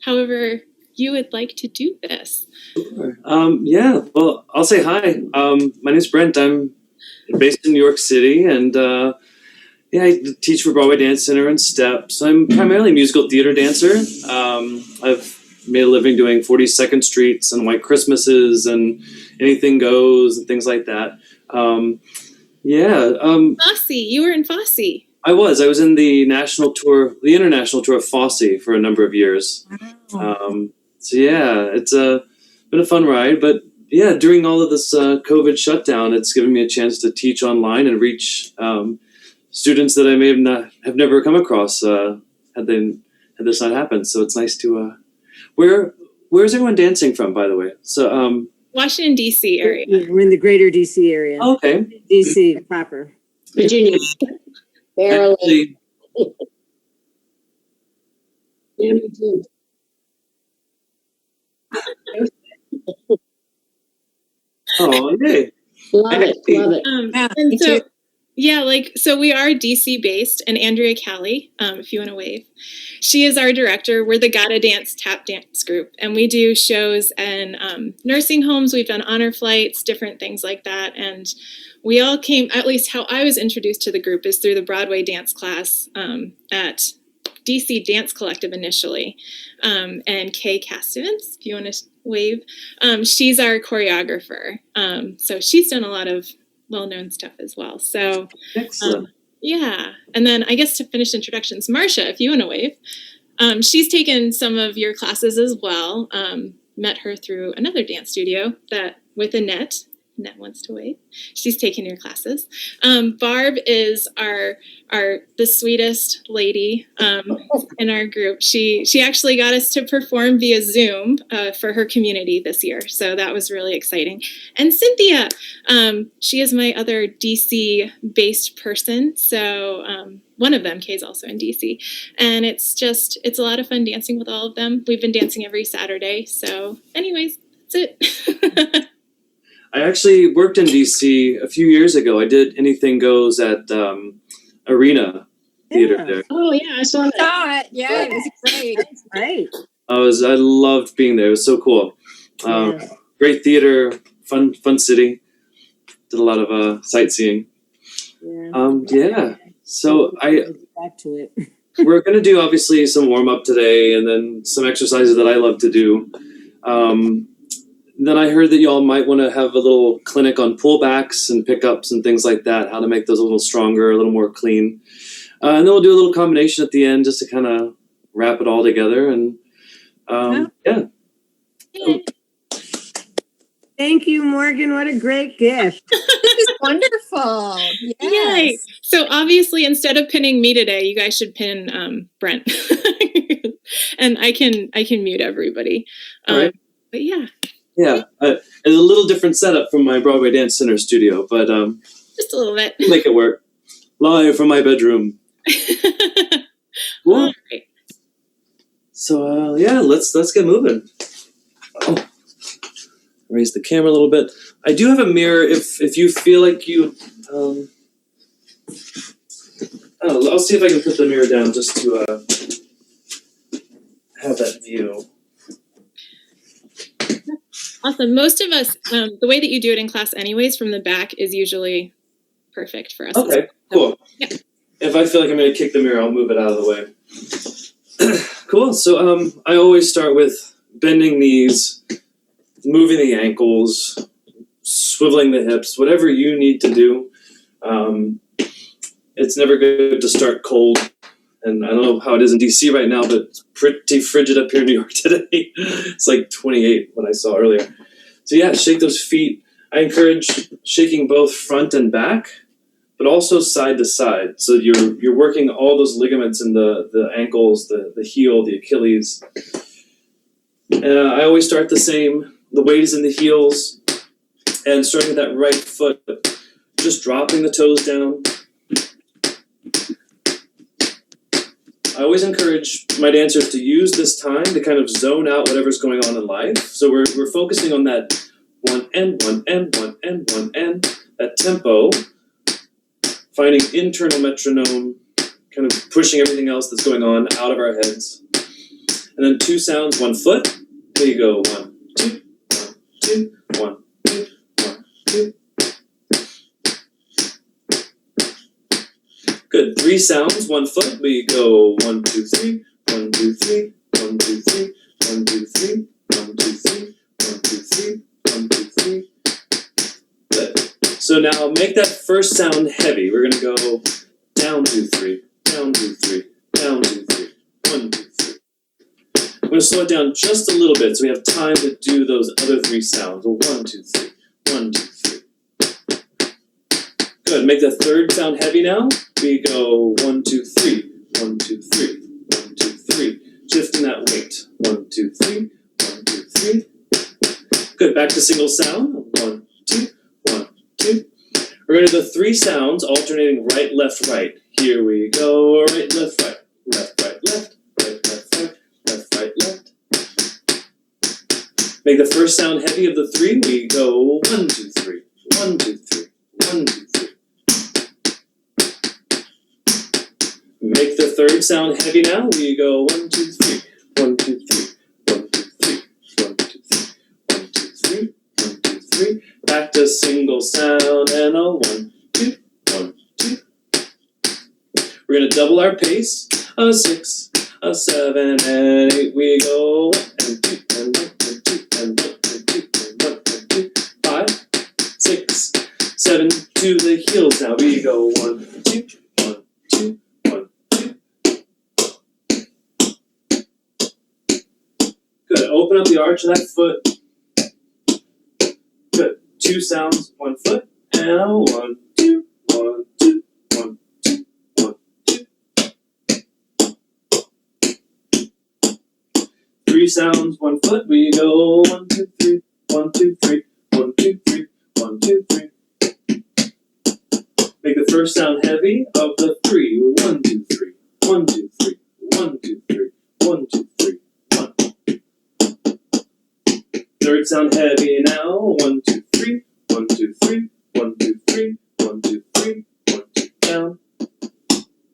however you would like to do this. Sure. Yeah, well, I'll say hi. My name's Brent. I'm based in New York City, and I teach for Broadway Dance Center and Steps. I'm primarily a musical theater dancer. I've made a living doing 42nd Streets and White Christmases and Anything Goes and things like that. Fosse, you were in Fosse. I was in the national tour, the international tour of Fosse for a number of years. Wow. It's been a fun ride, but yeah, during all of this COVID shutdown, it's given me a chance to teach online and reach students that I may have never come across had this not happened. So it's nice to. Where's everyone dancing from, by the way? So Washington D.C. area. We're in the greater D.C. area. Okay. D.C. proper. Virginia. Barely. Yeah, me too. Oh, yay. Love it. And so we are DC based, and Andrea Callie, if you want to wave, she is our director. We're the Gotta Dance tap dance group, and we do shows in nursing homes. We've done honor flights, different things like that, and we all came, at least how I was introduced to the group is through the Broadway dance class at DC Dance Collective initially, and Kay Castavance, if you want to wave, she's our choreographer. So she's done a lot of well-known stuff as well. So excellent. And then I guess to finish introductions, Marcia, if you want to wave, she's taken some of your classes as well. Met her through another dance studio that with Annette wants to wave. She's taken your classes. Barb is the sweetest lady in our group. She actually got us to perform via Zoom for her community this year, so that was really exciting. And Cynthia, she is my other DC based person. So one of them, Kay's also in DC, and it's a lot of fun dancing with all of them. We've been dancing every Saturday. So, anyways, that's it. I actually worked in DC a few years ago. I did Anything Goes at Arena Theater there. Oh yeah, I saw that. Yeah, it was great. That's great. I loved being there. It was so cool. Great theater, fun city. Did a lot of sightseeing. So back to it. We're going to do obviously some warm up today, and then some exercises that I love to do. Then I heard that y'all might want to have a little clinic on pullbacks and pickups and things like that, how to make those a little stronger, a little more clean. And then we'll do a little combination at the end just to kind of wrap it all together. And Thank you, Morgan. What a great gift. This is wonderful. Yes. Yay. So obviously, instead of pinning me today, you guys should pin Brent. And I can mute everybody. Right. But yeah. Yeah, it's a little different setup from my Broadway Dance Center studio, but just a little bit. Make it work. Live from my bedroom. Cool. All right. So let's get moving. Oh. Raise the camera a little bit. I do have a mirror if you feel like you. I'll see if I can put the mirror down just to have that view. Awesome. Most of us, the way that you do it in class anyways, from the back is usually perfect for us. Okay, cool. Yeah. If I feel like I'm going to kick the mirror, I'll move it out of the way. Cool. So I always start with bending knees, moving the ankles, swiveling the hips, whatever you need to do. It's never good to start cold. And I don't know how it is in DC right now, but it's pretty frigid up here in New York today. It's like 28 when I saw earlier. So yeah, shake those feet. I encourage shaking both front and back, but also side to side. So you're working all those ligaments in the ankles, the heel, the Achilles. I always start the same. The weight is in the heels, and starting with that right foot, just dropping the toes down. I always encourage my dancers to use this time to kind of zone out whatever's going on in life. So we're focusing on that one end, that tempo, finding internal metronome, kind of pushing everything else that's going on out of our heads. And And then 2 sounds, 1 foot. We go 1, 2, 1, 2, 1, 2, 1, 2. Good. 3 sounds, 1 foot. We go 1, 2, 3, 1, 2, 3, 1, 2, 3, 1, 2, 3, 1, 2, 3, 1, 2, 3, 1, 2, 3. Good. So now make that first sound heavy. We're gonna go down 2, 3, down 2, 3, down 2, 3, 1, 2, 3. I'm gonna slow it down just a little bit so we have time to do those other 3 sounds. 1, 2, 3, 1, 2, 3. Good. Make the third sound heavy now. We go 1, 2, 3, 1, 2, 3, 1, 2, 3. Shifting that weight. 1, 2, 3, 1, 2, 3. Good. Back to single sound. 1, 2, 1, 2. We're going to do the 3 sounds alternating right, left, right. Here we go. Right, left, right. Left, right, left. Right, left, right. Left, right, left. Make the first sound heavy of the 3. We go 1, 2, 3. 1, 2, 3. 1, 2, 3. Make the third sound heavy now. We go 1, 2, 3. 1, 2, 3. 1, 2, 3. 1, 2, 3. 1, 2, 3. 1, 2, 3. Back to single sound and a 1, 2, 1, 2. We're gonna double our pace. A 6, a 7, and 8. We go 1 and 2 and 1 and 2 and 1 and 2 and 1 and 2. 5, 6, 7 to the heels. Now we go 1, 2, 1, 2. Good. Open up the arch of that foot. Good. 2 sounds, 1 foot. And 1, 2, 1, 2, 1, 2, 1, 2. 3 sounds, 1 foot. We go 1, 2, 3, 1, 2, 3, 1, 2, 3, 1, 2, 3. Make the first sound heavy of the 3. 1, 2, 3, 1, 2, 3, 1, 2, 3, 1, 2, 3. Third sound heavy now. 1, 2, 3, 1, 2, 3, 1, 2, 3, 1, 2, 3, 1, 2, down.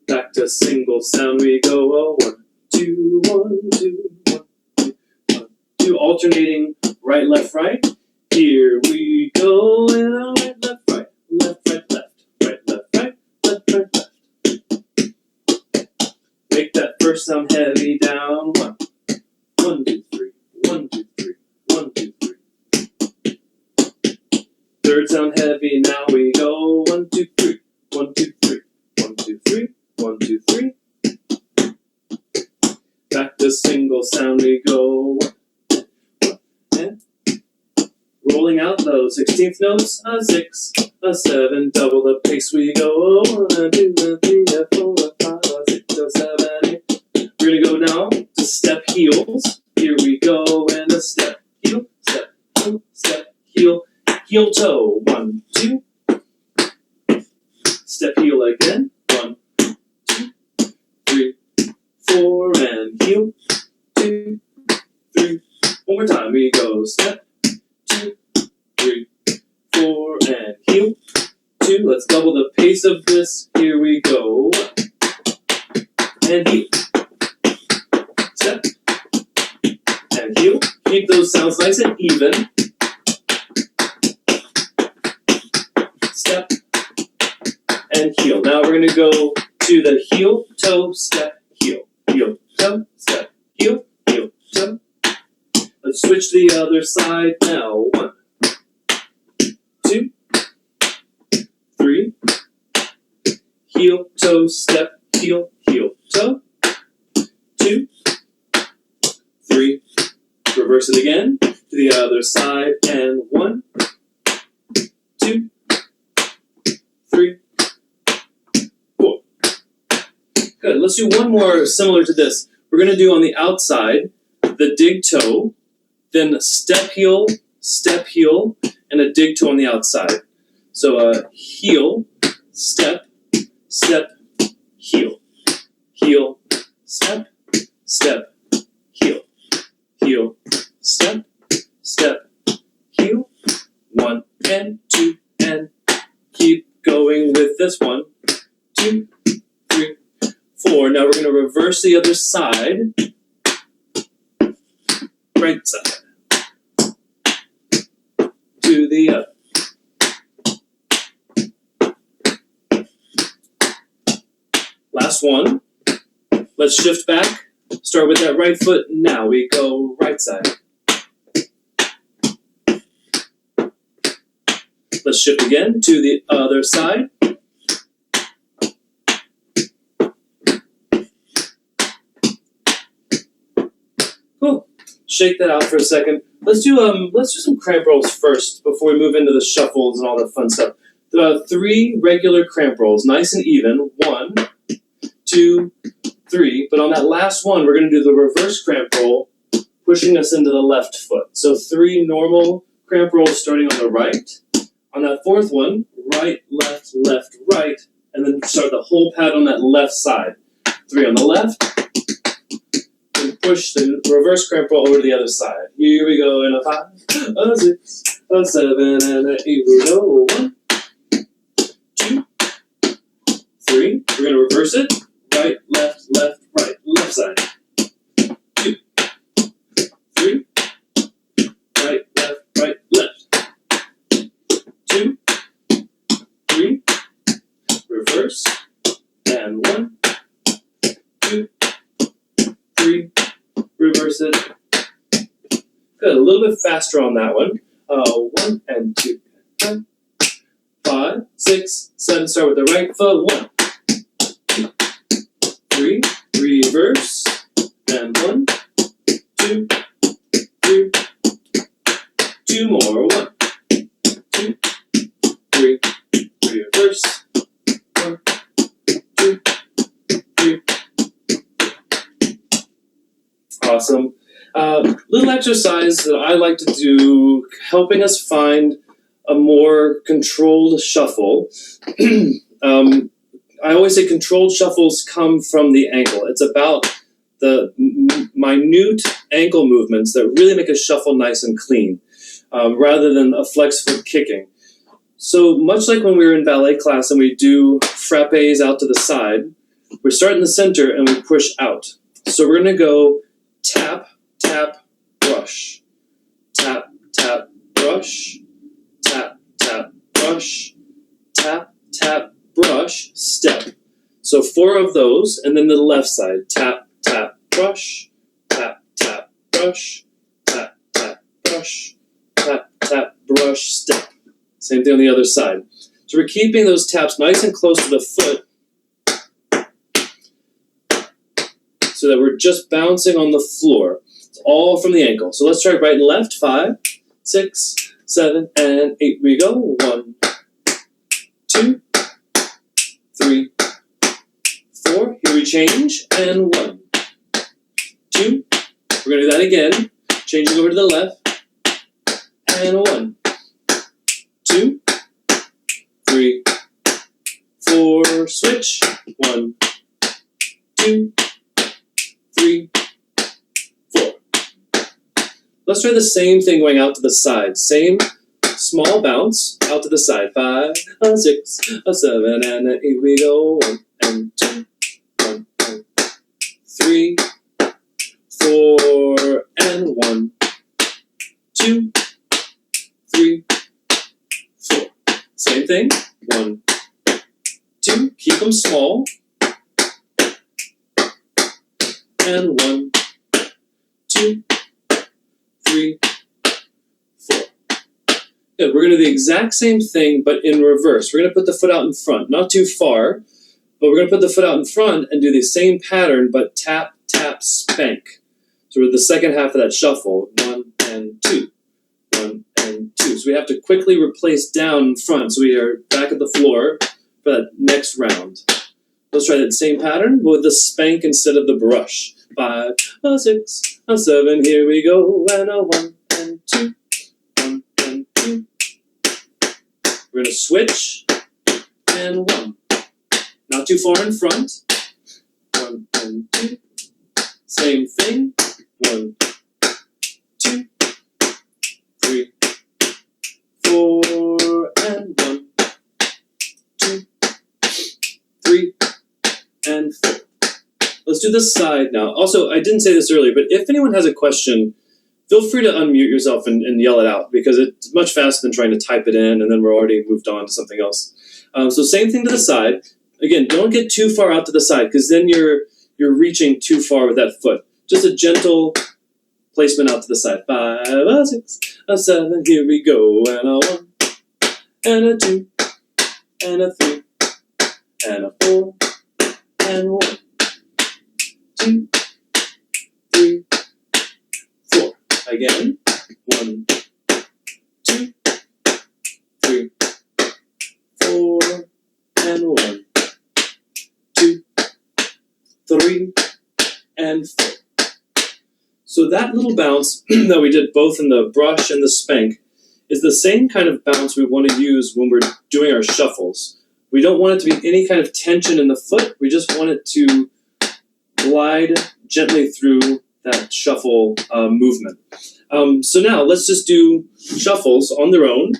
Back to single sound we go. 1, 2, 1, 2, 1, 2, 1, 2. Alternating right, left, right. Here we go. And a right, left, right, left, right, left, right, left, right, left, right, left. Make that first sound heavy down. 1, 1, 2, 3, 1, 2, 3. 1, 2, 3. Third sound heavy, now we go 1, 2, 3. 1, 2, 3. 1, 2, 3. 1, 2, 3. Back to single sound we go 1, 1, and rolling out those 16th notes. A 6, a 7, double the pace we go. 1, 2, 3, 4, 5, 6, 7, 8. We're gonna go now to step heels. Here we go, and a step. Heel, step, heel, step, heel, heel toe. 1, 2. Step heel again. 1, 2, 3, 4, and heel. 2, 3. One more time. We go step, 2, 3, 4, and heel. 2. Let's double the pace of this. Here we go. 1, and heel. Step, and heel. Keep those sounds nice and even. Step and heel. Now we're going to go to the heel, toe, step, heel. Heel, toe, step, heel, toe. Let's switch to the other side now. 1, 2, 3. Heel, toe, step, heel, toe. 2, 3. Reverse it again to the other side, and 1, 2, 3, 4. Good. Let's do one more similar to this. We're going to do on the outside the dig toe, then step heel, and a dig toe on the outside. So heel, step, step, heel, heel, step, step, heel, heel, step, step, heel. 1 and 2 and keep going with this. 1, 2, 3, 4. Now we're going to reverse the other side. right side. To the other. Last one. Let's shift back. Start with that right foot. Now we go right side. Let's shift again to the other side. Cool. Shake that out for a second. Let's do some cramp rolls first before we move into the shuffles and all that fun stuff. 3 regular cramp rolls, nice and even. 1, 2, 3. But on that last one, we're going to do the reverse cramp roll, pushing us into the left foot. So 3 normal cramp rolls starting on the right. On that 4th one, right, left, left, right, and then start the whole pad on that left side. 3 on the left, and push the reverse cramp roll over to the other side. Here we go in a 5, a 6, a 7, and a 8. We go 1, 2, 3. We're going to reverse it. Right, left, left, right, left side. 2, 3. Right, left, right, left. 2, 3. Reverse. And 1, 2, 3. Reverse it. Good. A little bit faster on that one. 1 and 2. 5, 6, 7. Start with the right foot. 1, 2, 3. Reverse. And 1, 2, 3. 2 more. 1, 2, 3. Reverse. 1, 2, 3. Awesome. Little exercise that I like to do, helping us find a more controlled shuffle. I always say controlled shuffles come from the ankle. It's about the minute ankle movements that really make a shuffle nice and clean, rather than a flex foot kicking. So much like when we were in ballet class and we do frappes out to the side, we start in the center and we push out. So we're going to go tap, tap, brush. Tap, tap, brush. Tap, tap, brush. Tap, tap, brush, step. So 4 of those, and then the left side. Tap, tap, brush. Tap, tap, brush. Tap, tap, brush. Tap, tap, brush, step. Same thing on the other side. So we're keeping those taps nice and close to the foot so that we're just bouncing on the floor. It's all from the ankle. So let's try right and left. 5, 6, 7, and 8. We go. 1, 2, 3, 4. Here we change. And 1, 2. We're going to do that again. Changing over to the left. And 1, 2, 3, 4. Switch. 1, 2, 3, 4. Let's try the same thing going out to the side. Same small bounce out to the side. 5, a 6, a 7, and a 8. We go. 1 and 2, 1 and 3, 4, and 1, 2, 3, 4. Same thing. 1, 2. Keep them small. And 1, 2, 3, 4. Good. We're going to do the exact same thing, but in reverse. We're going to put the foot out in front, not too far, but we're going to put the foot out in front and do the same pattern, but tap, tap, spank. So we're the second half of that shuffle. 1 and 2. 1 and 2. So we have to quickly replace down in front, so we are back at the floor for that next round. Let's try that same pattern with the spank instead of the brush. 5, a 6, a 7, here we go, and a 1 and 2, 1 and 2. We're going to switch, and 1. Not too far in front. 1 and 2. Same thing. 1, 2, 3, 4, and 1, 2, 3, and 4. Let's do the side now. Also, I didn't say this earlier, but if anyone has a question, feel free to unmute yourself and yell it out because it's much faster than trying to type it in and then we're already moved on to something else. So same thing to the side. Again, don't get too far out to the side because then you're reaching too far with that foot. Just a gentle placement out to the side. 5, a 6, a 7, here we go. And a 1, and a 2, and a 3, and a 4, and 1, 2, 3, 4. Again. 1, 2, 3, 4, and 1, 2, 3, and 4. So that little bounce that we did both in the brush and the spank is the same kind of bounce we want to use when we're doing our shuffles. We don't want it to be any kind of tension in the foot. We just want it to glide gently through that shuffle movement. So now let's just do shuffles on their own.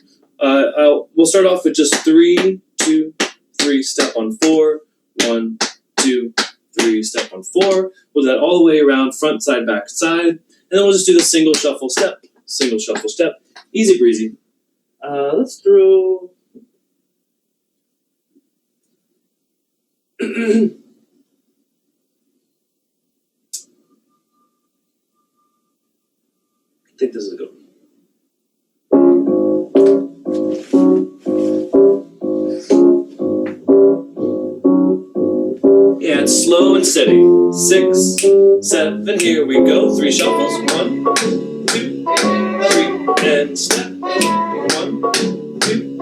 We'll start off with just 3, 2, 3, step on 4, 1, 2, 3, step on 4. We'll do that all the way around, front, side, back, side. And then we'll just do the single shuffle step. Single shuffle step. Easy breezy. Let's throw... I think this is a good one. Yeah, it's slow and steady. 6, 7, here we go. 3 shuffles. 1, 2, 3, and step. 1, 2.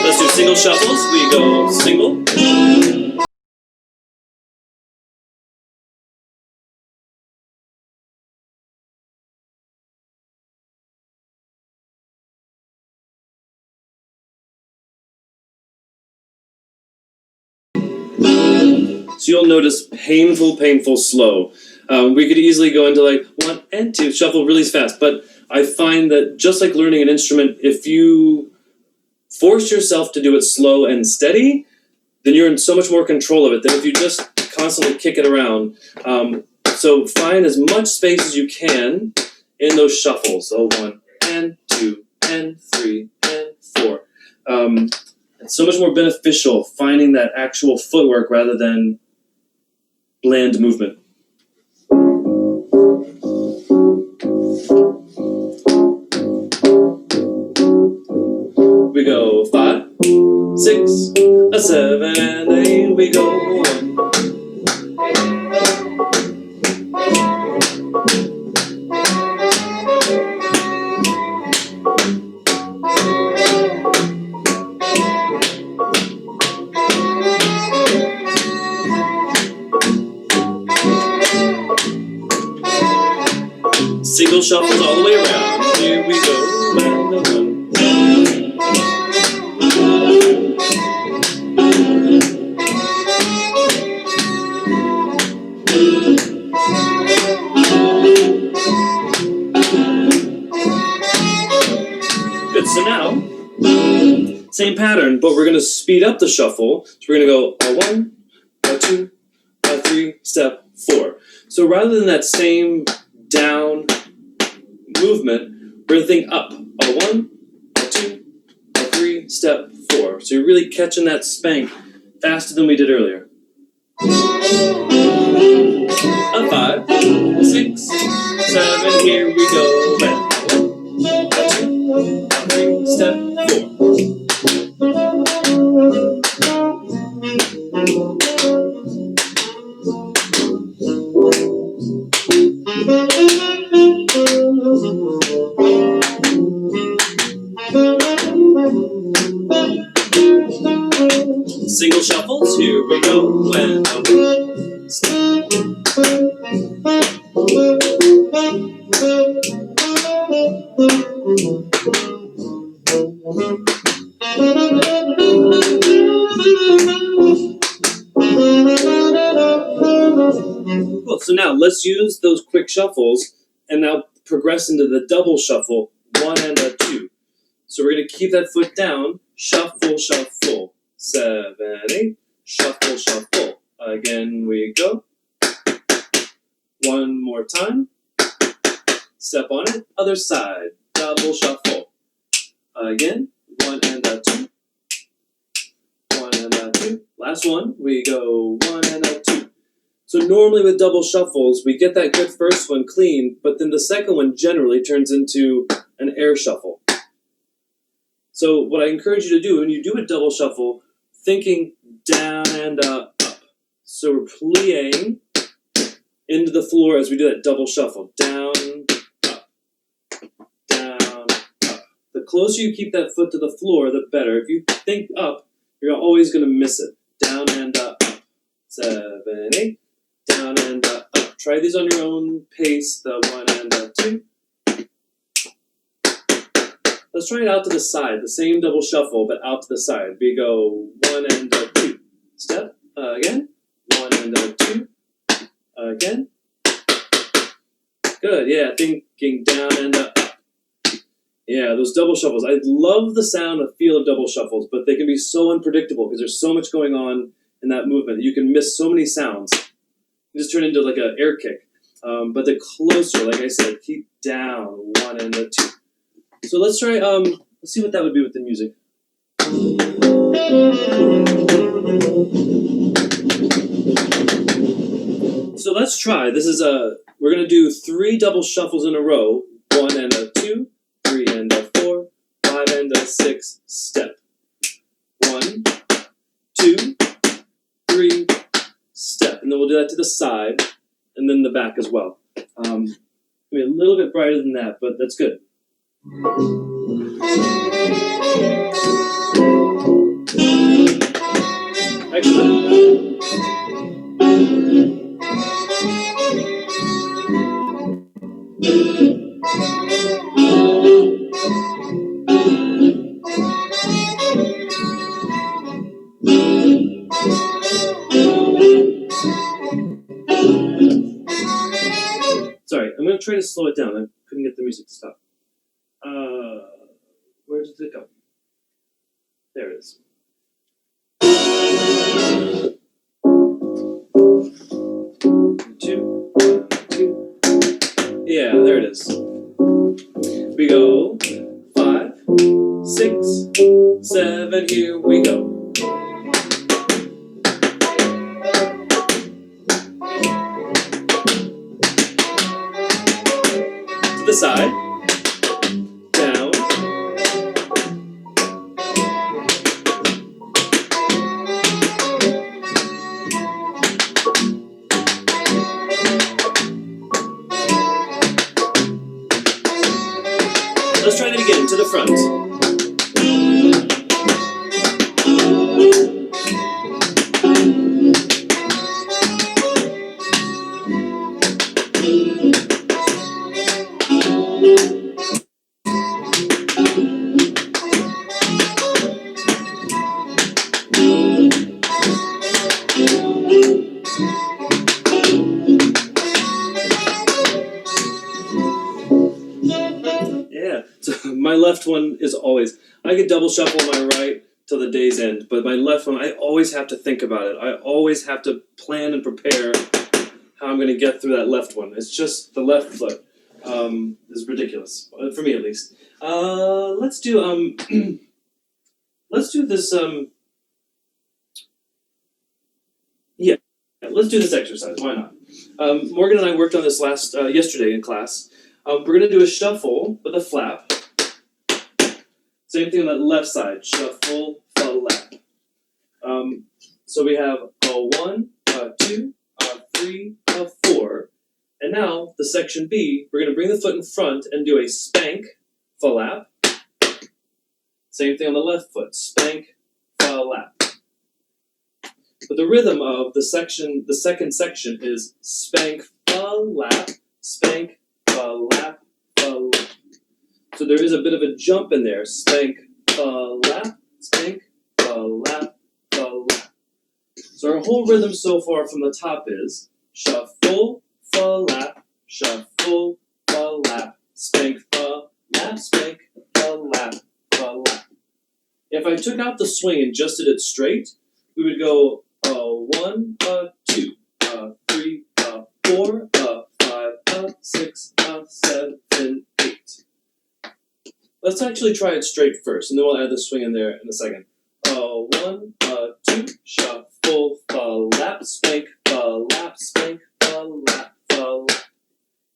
Let's do single shuffles. We go single. So you'll notice painful, slow. We could easily go into like 1 and 2, shuffle really fast. But I find that just like learning an instrument, if you force yourself to do it slow and steady, then you're in so much more control of it than if you just constantly kick it around. So find as much space as you can in those shuffles. So 1 and 2 and 3 and 4. It's so much more beneficial finding that actual footwork rather than bland movement. We go 5, 6, a 7, and 8. We go 1. Single shuffles all the way around. Here we go. And a 1. Good. So now, same pattern, but we're going to speed up the shuffle. So we're going to go a 1, a 2, a 3, step 4. So rather than that same down movement, we're going to think up. A 1, a 2, a 3, step 4. So you're really catching that spank faster than we did earlier. A 5, 6, 7, here we go. And a 2, a 3, step 4. Single shuffles, here we go, and cool. So now let's use those quick shuffles and now progress into the double shuffle, 1 and a 2. So we're going to keep that foot down, shuffle, shuffle, 7, 8, shuffle, shuffle. Again we go. One more time. Step on it, other side, double shuffle. Again, 1 and a 2. 1 and a 2. Last one, we go 1 and a 2. So normally with double shuffles, we get that good first one clean, but then the second one generally turns into an air shuffle. So what I encourage you to do, when you do a double shuffle, thinking down and up. So we're playing into the floor as we do that double shuffle. Down, up, down, up. The closer you keep that foot to the floor, the better. If you think up, you're always going to miss it. Down and up. 7, 8. Down and up. Try these on your own pace. The 1 and a 2. Let's try it out to the side. The same double shuffle, but out to the side. We go 1 and a 2. Step. Again. 1 and a 2. Again. Good. Yeah. Thinking down and up. Yeah, those double shuffles. I love the sound and feel of double shuffles, but they can be so unpredictable because there's so much going on in that movement that you can miss so many sounds. You just turn into like an air kick. But the closer, like I said, keep down 1 and a 2. So let's try. Let's see what that would be with the music. So let's try. This is we're gonna do 3 double shuffles in a row. 1 and a 2, 3 and a 4, 5 and a 6. Step. 1, 2, 3. Step, and then we'll do that to the side, and then the back as well. Maybe a little bit brighter than that, but that's good. Excellent. Sorry, I'm going to try to slow it down. I couldn't get the music to stop. Where did it go? There it is. 2, 1, 2. Yeah, there it is. We go 5, 6, 7. Here we go. To the side. Down. Let's try that again, to the front. Yeah, so my left one is always, I could double shuffle my right till the day's end, but my left one, I always have to think about it. I always have to plan and prepare how I'm going to get through that left one. It's just the left foot is ridiculous, for me at least. Let's do let's do this. Yeah, let's do this exercise. Why not? Morgan and I worked on this yesterday in class. We're going to do a shuffle with a flap. Same thing on that left side. Shuffle, flap. So we have a 1, a 2, a 3, a 4. And now, the section B, we're going to bring the foot in front and do a spank, flap. Same thing on the left foot. Spank, flap. But the rhythm of the second section is spank, flap, spank, flap, flap. So there is a bit of a jump in there. Spank, flap, spank, flap, flap. So our whole rhythm so far from the top is shuffle, flap, shuffle, flap, if I took out the swing and just did it straight, we would go 1, 2, 3, 4, 5, 6, 7, 8. Let's actually try it straight first, and then we'll add the swing in there in a second. 1, 2, shuffle, lap, spank, lap, spank, lap, lap.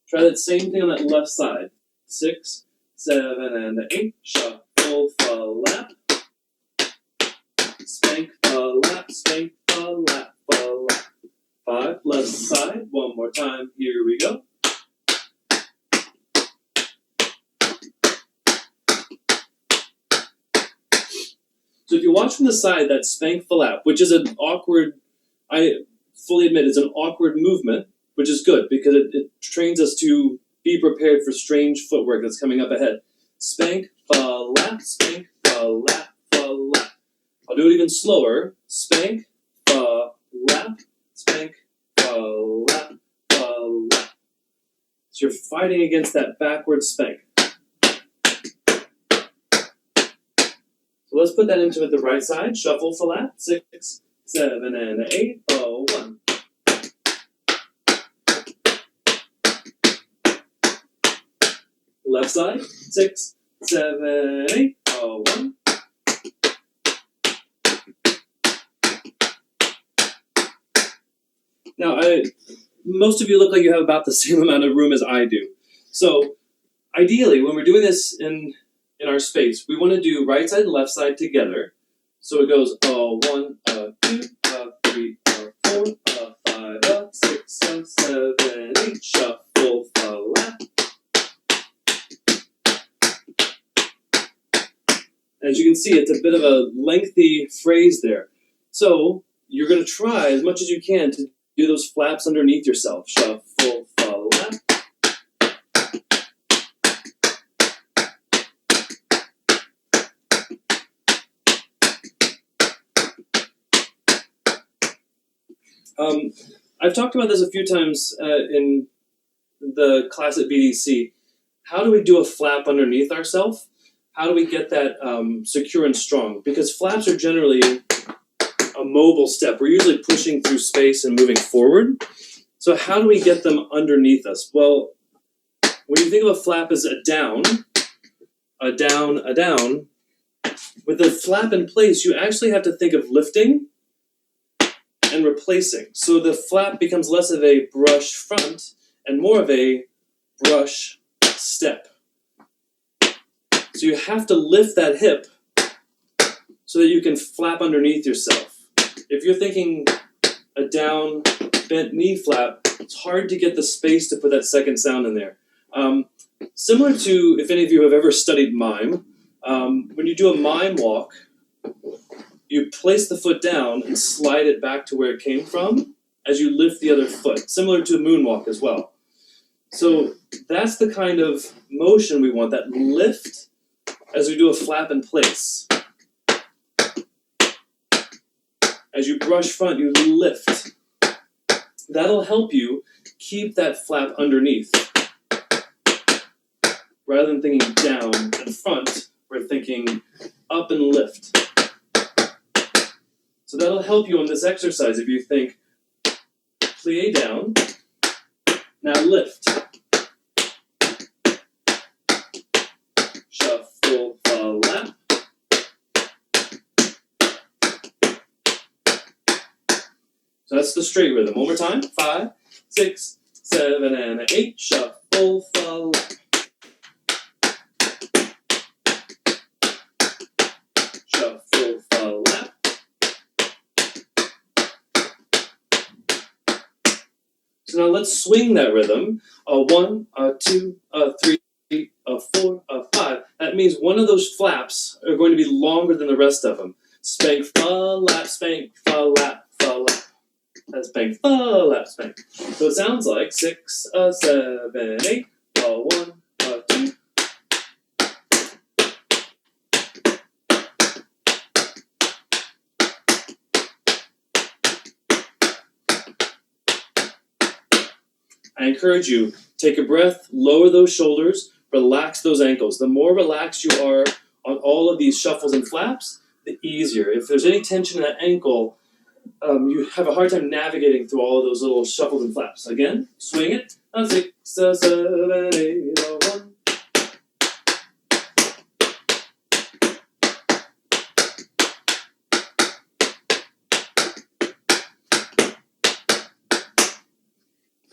Try that same thing on that left side. 6, 7, and 8. Shuffle, lap, spank, lap, spank, lap, lap. 5, left side. One more time. Here we go. So if you watch from the side, that spank flap, which is an awkward, I fully admit it's an awkward movement, which is good because it trains us to be prepared for strange footwork that's coming up ahead. Spank, flap, spank, flap, flap. I'll do it even slower. Spank, flap, spank, flap, flap. So you're fighting against that backward spank. So let's put that into the right side. Shuffle, flap, 6, 7, and 8. 1. Left side, 6, 7, 8. 1. Now, most of you look like you have about the same amount of room as I do. So, ideally, when we're doing this in our space, we want to do right side and left side together. So it goes 1, 2, 3, 4, 5, 6, 7, 8. Shuffle, lap. As you can see, it's a bit of a lengthy phrase there. So you're going to try as much as you can to do those flaps underneath yourself. Shuffle, lap. I've talked about this a few times in the class at BDC. How do we do a flap underneath ourselves? How do we get that secure and strong? Because flaps are generally a mobile step. We're usually pushing through space and moving forward. So how do we get them underneath us? Well, when you think of a flap as a down, with the flap in place, you actually have to think of lifting and replacing. So the flap becomes less of a brush front and more of a brush step. So you have to lift that hip so that you can flap underneath yourself. If you're thinking a down, bent knee flap, it's hard to get the space to put that second sound in there. Similar to, if any of you have ever studied mime, when you do a mime walk, you place the foot down and slide it back to where it came from as you lift the other foot, similar to a moonwalk as well. So that's the kind of motion we want, that lift as we do a flap in place. As you brush front, you lift. That'll help you keep that flap underneath. Rather than thinking down and front, we're thinking up and lift. So that'll help you on this exercise if you think plie down, now lift. Shuffle, lap. So that's the straight rhythm. One more time. 5, 6, 7, and 8. Shuffle, lap. Shuffle, lap. So now let's swing that rhythm. 1, 2, 3, 4, 5. That means one of those flaps are going to be longer than the rest of them. Spank, lap, spank, lap, lap. That's spank, lap, spank. So it sounds like 6, 7, 8, 1, 2. I encourage you, take a breath, lower those shoulders, relax those ankles. The more relaxed you are on all of these shuffles and flaps, the easier. If there's any tension in that ankle, you have a hard time navigating through all of those little shuffles and flaps. Again, swing it. 6, 7, 8, 1.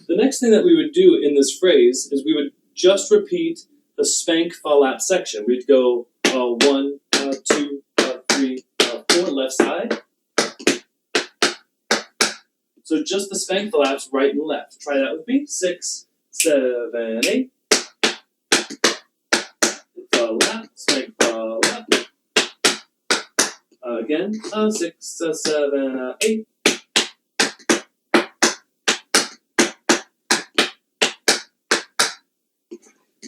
The next thing that we would do in this phrase is we would just repeat the spank flap section. We'd go 1, 2, 3, 4, left side. So just the spank flaps, right and left. Try that with me. 6, 7, 8. Flap, spank flap. Again. 6, 7, 8.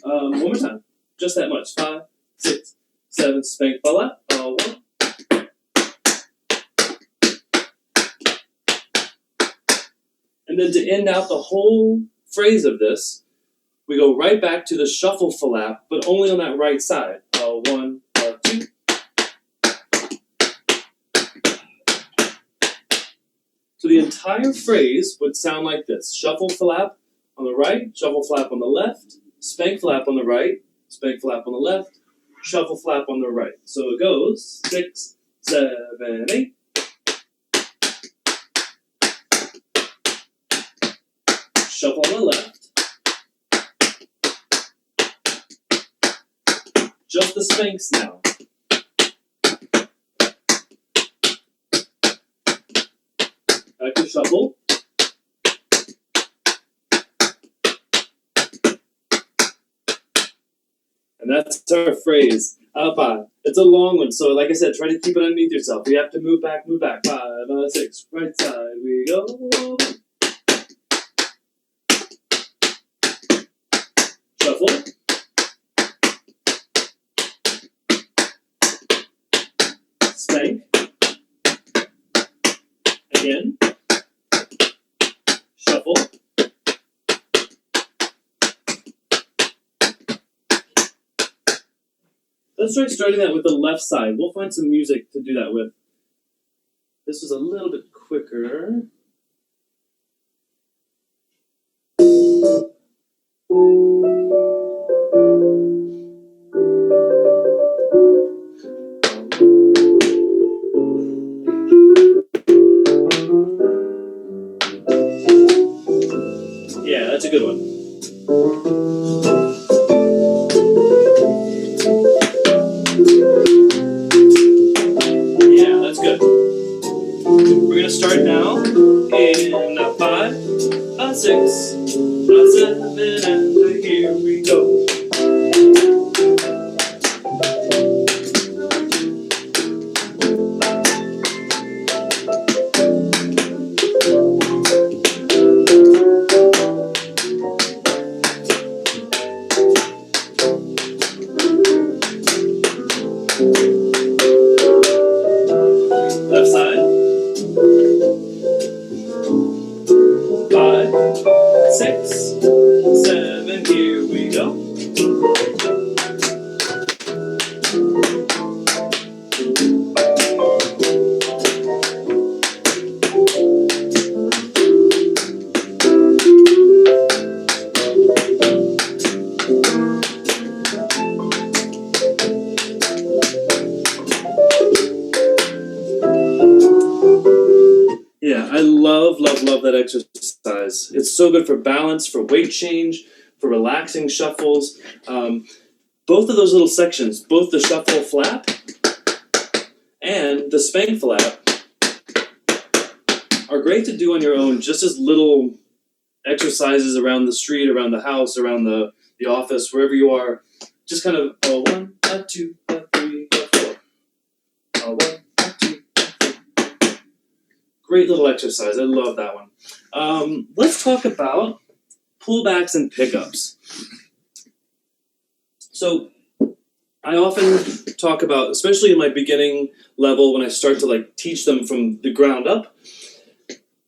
One more time. Just that much. 5, 6, 7, spank flap. 1. And then to end out the whole phrase of this, we go right back to the shuffle flap, but only on that right side. 1, 2. So the entire phrase would sound like this. Shuffle flap on the right, shuffle flap on the left, spank flap on the right, spank flap on the left, shuffle flap on the right. So it goes 6, 7, 8. Shuffle on the left. Just the spanks now. Back to shuffle. And that's our phrase. Apa. It's a long one, so like I said, try to keep it underneath yourself. You have to move back, move back. 5, 6, right side, we go. Shuffle. Spank. Again. Shuffle. Let's try starting that with the left side. We'll find some music to do that with. This was a little bit quicker. Yeah, that's a good one. Yeah, that's good. We're going to start now in 5, 6, 7, and here we go. Left side. 5, 6, 7, here we go. Yeah, I love that exercise. It's so good for balance, for weight change, for relaxing shuffles. Both of those little sections, both the shuffle flap and the spank flap, are great to do on your own, just as little exercises around the street, around the house, around the office, wherever you are. Just kind of 1, 2, 3, 4. 1, 2, 3. Great little exercise. I love that one. Let's talk about pullbacks and pickups. So I often talk about, especially in my beginning level, when I start to teach them from the ground up,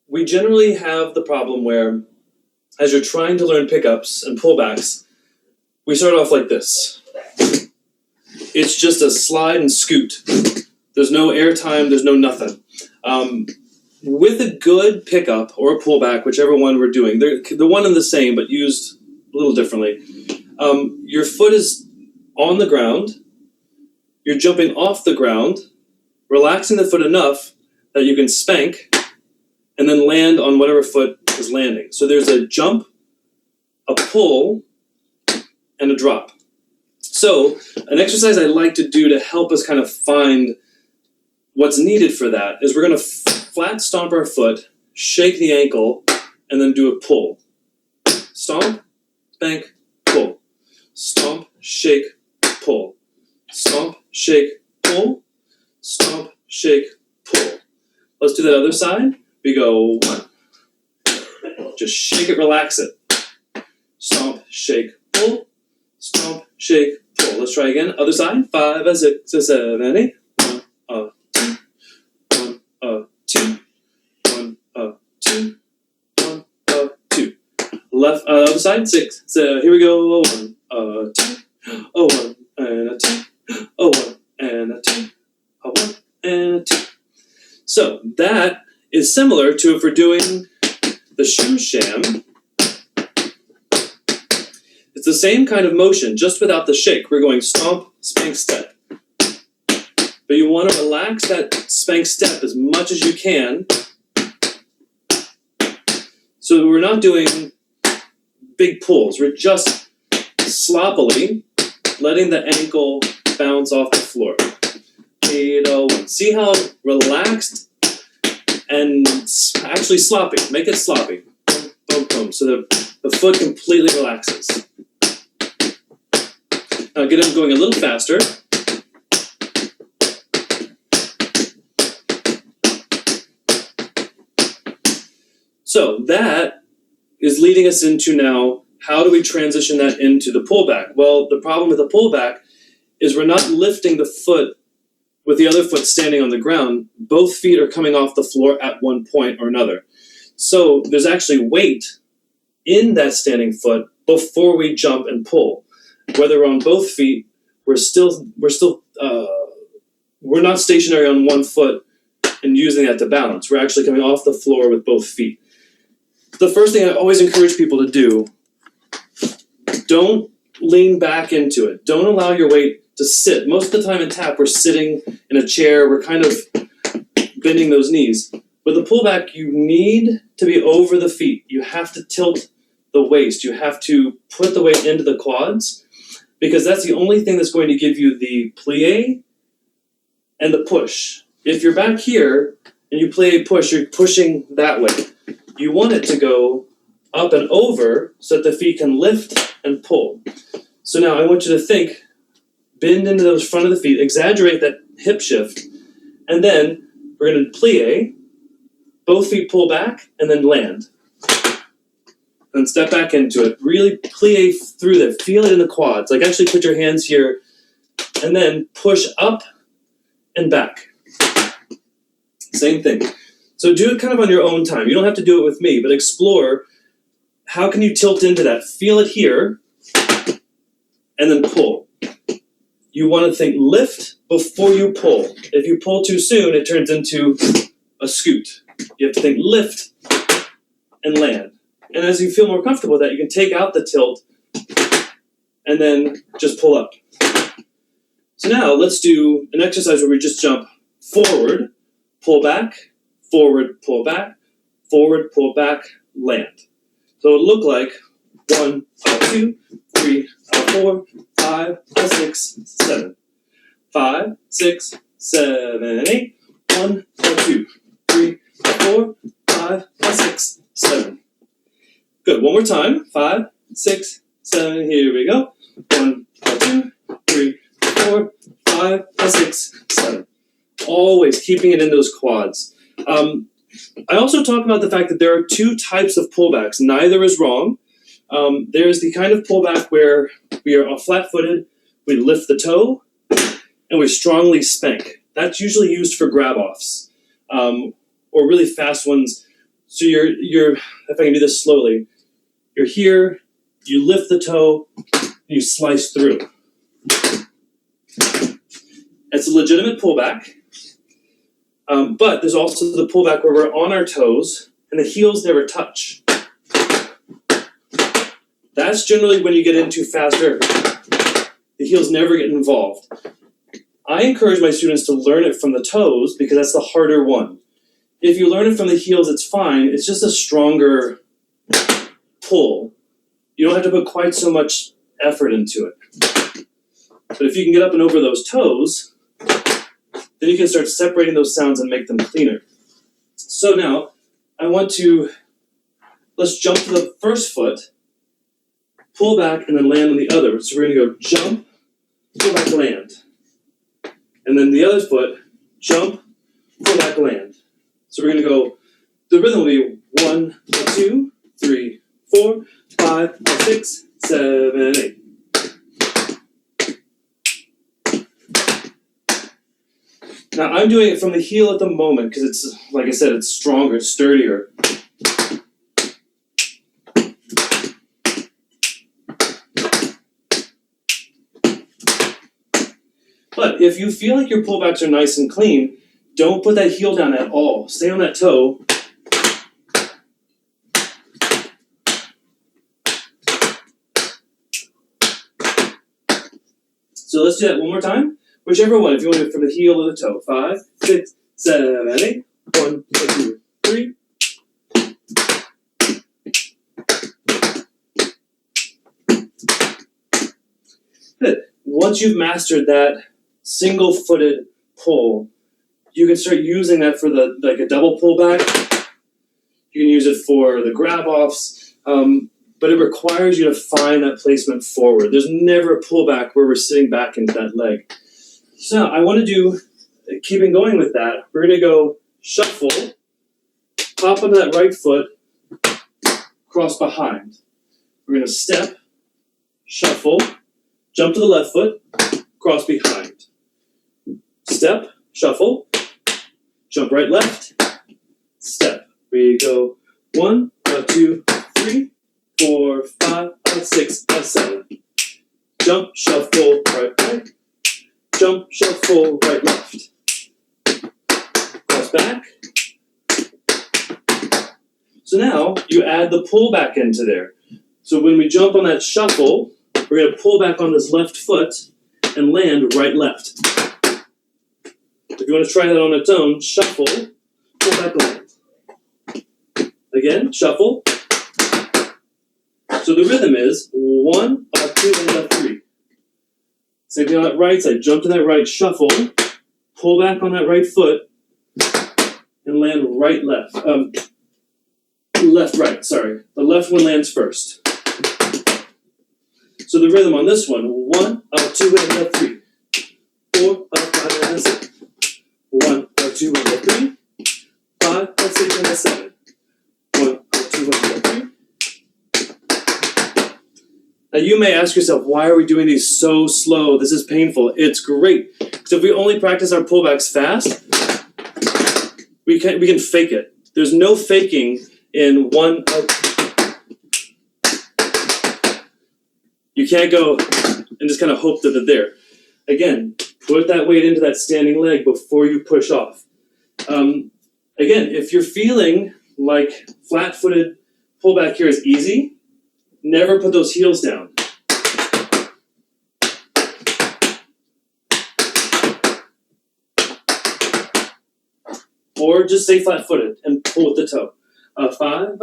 we generally have the problem where, as you're trying to learn pickups and pullbacks, we start off like this. It's just a slide and scoot. There's no air time, there's no nothing. With a good pickup or a pullback, whichever one we're doing, they're one and the same, but used a little differently. Your foot is on the ground, you're jumping off the ground, relaxing the foot enough that you can spank, and then land on whatever foot is landing. So there's a jump, a pull, and a drop. So an exercise I like to do to help us kind of find what's needed for that is we're going to flat stomp our foot, shake the ankle, and then do a pull. Stomp, spank, pull. Stomp, shake, pull. Stomp, shake, pull. Stomp, shake, pull. Let's do that other side. We go 1. Just shake it, relax it. Stomp, shake, pull. Stomp, shake, pull. Let's try again. Other side. 5, 6, 7, 8. 1, 2. 1, 2. 1, 2. 1, 2. Left, other side. 6. So here we go. 1, 2. 1 and a 2. 1 and a 2. 1 and a 2. So that is similar to if we're doing the shoe sham. It's the same kind of motion, just without the shake. We're going stomp, spank, step. But you want to relax that spank step as much as you can. So we're not doing big pulls. We're just sloppily letting the ankle bounce off the floor. 8, 1. See how relaxed and actually sloppy. Make it sloppy. Boom, boom, boom. So the foot completely relaxes. Now get them going a little faster. So that is leading us into now, how do we transition that into the pullback? Well, the problem with the pullback is we're not lifting the foot with the other foot standing on the ground. Both feet are coming off the floor at one point or another. So there's actually weight in that standing foot before we jump and pull. Whether we're on both feet, we're not stationary on one foot and using that to balance. We're actually coming off the floor with both feet. The first thing I always encourage people to do, don't lean back into it. Don't allow your weight to sit. Most of the time in tap, we're sitting in a chair. We're kind of bending those knees. With the pullback, you need to be over the feet. You have to tilt the waist. You have to put the weight into the quads, because that's the only thing that's going to give you the plie and the push. If you're back here and you plie push, you're pushing that way. You want it to go up and over so that the feet can lift and pull. So now I want you to think, bend into those front of the feet, exaggerate that hip shift, and then we're going to plie, both feet pull back, and then land. And step back into it. Really plie through there. Feel it in the quads. Like actually put your hands here, and then push up and back. Same thing. So do it kind of on your own time. You don't have to do it with me, but explore how can you tilt into that. Feel it here, and then pull. You want to think lift before you pull. If you pull too soon, it turns into a scoot. You have to think lift and land. And as you feel more comfortable with that, you can take out the tilt and then just pull up. So now let's do an exercise where we just jump forward, pull back, forward, pull back, forward, pull back, land. So it'll look like 1, 2, 3, 4, 5, 6, 7. 5, 6, 7, 8. 1, 2, 3, 4, 5, 6, 7. Good. One more time. 5, 6, 7. Here we go. 1, 2, 3, 4, 5, 6, 7. Always keeping it in those quads. I also talk about the fact that there are two types of pullbacks. Neither is wrong. There's the kind of pullback where we are flat-footed, we lift the toe, and we strongly spank. That's usually used for grab-offs, or really fast ones. So you're, if I can do this slowly, you're here, you lift the toe, and you slice through. It's a legitimate pullback. But there's also the pullback where we're on our toes and the heels never touch. That's generally when you get into faster. The heels never get involved. I encourage my students to learn it from the toes because that's the harder one. If you learn it from the heels, it's fine. It's just a stronger pull. You don't have to put quite so much effort into it. But if you can get up and over those toes, then you can start separating those sounds and make them cleaner. So now, let's jump to the first foot, pull back, and then land on the other. So we're gonna go jump, pull back, land. And then the other foot, jump, pull back, land. So we're gonna go, the rhythm will be 1, 2, 3, 4, 5, 6, 7, 8. Now I'm doing it from the heel at the moment because it's, like I said, it's stronger, it's sturdier. But if you feel like your pullbacks are nice and clean, don't put that heel down at all. Stay on that toe. So let's do that one more time. Whichever one, if you want to do it from the heel or the toe. 5, 6, 7, 8. 1, 2, 3. Good. Once you've mastered that single-footed pull, you can start using that for a double pullback. You can use it for the grab-offs, but it requires you to find that placement forward. There's never a pullback where we're sitting back into that leg. So I want to do, keeping going with that, we're going to go shuffle, pop onto that right foot, cross behind. We're going to step, shuffle, jump to the left foot, cross behind. Step, shuffle, jump right, left, step. We go 1, 2, 3, 4, 5, 6, 7. Jump, shuffle, right, right. Jump, shuffle, right, left. Cross back. So now you add the pull back into there. So when we jump on that shuffle, we're going to pull back on this left foot and land right, left. If you want to try that on its own, shuffle, pull back, land. Again, shuffle. So the rhythm is 1, 2, and 3. Same thing on that right side. Jump to that right, shuffle, pull back on that right foot, and land right, left. Left, right, sorry. The left one lands first. So the rhythm on this one, 1, 2, and 3. 4, 5, and 6. 1, 2, and 3. 5, 6, and 7. 1, 2, and 3. Now you may ask yourself, why are we doing these so slow? This is painful. It's great. So if we only practice our pullbacks fast, we can fake it. There's no faking in one. You can't go and just kind of hope that they're there. Again, put that weight into that standing leg before you push off. Again, if you're feeling like flat-footed pullback here is easy, never put those heels down. Or just stay flat-footed and pull with the toe. 5,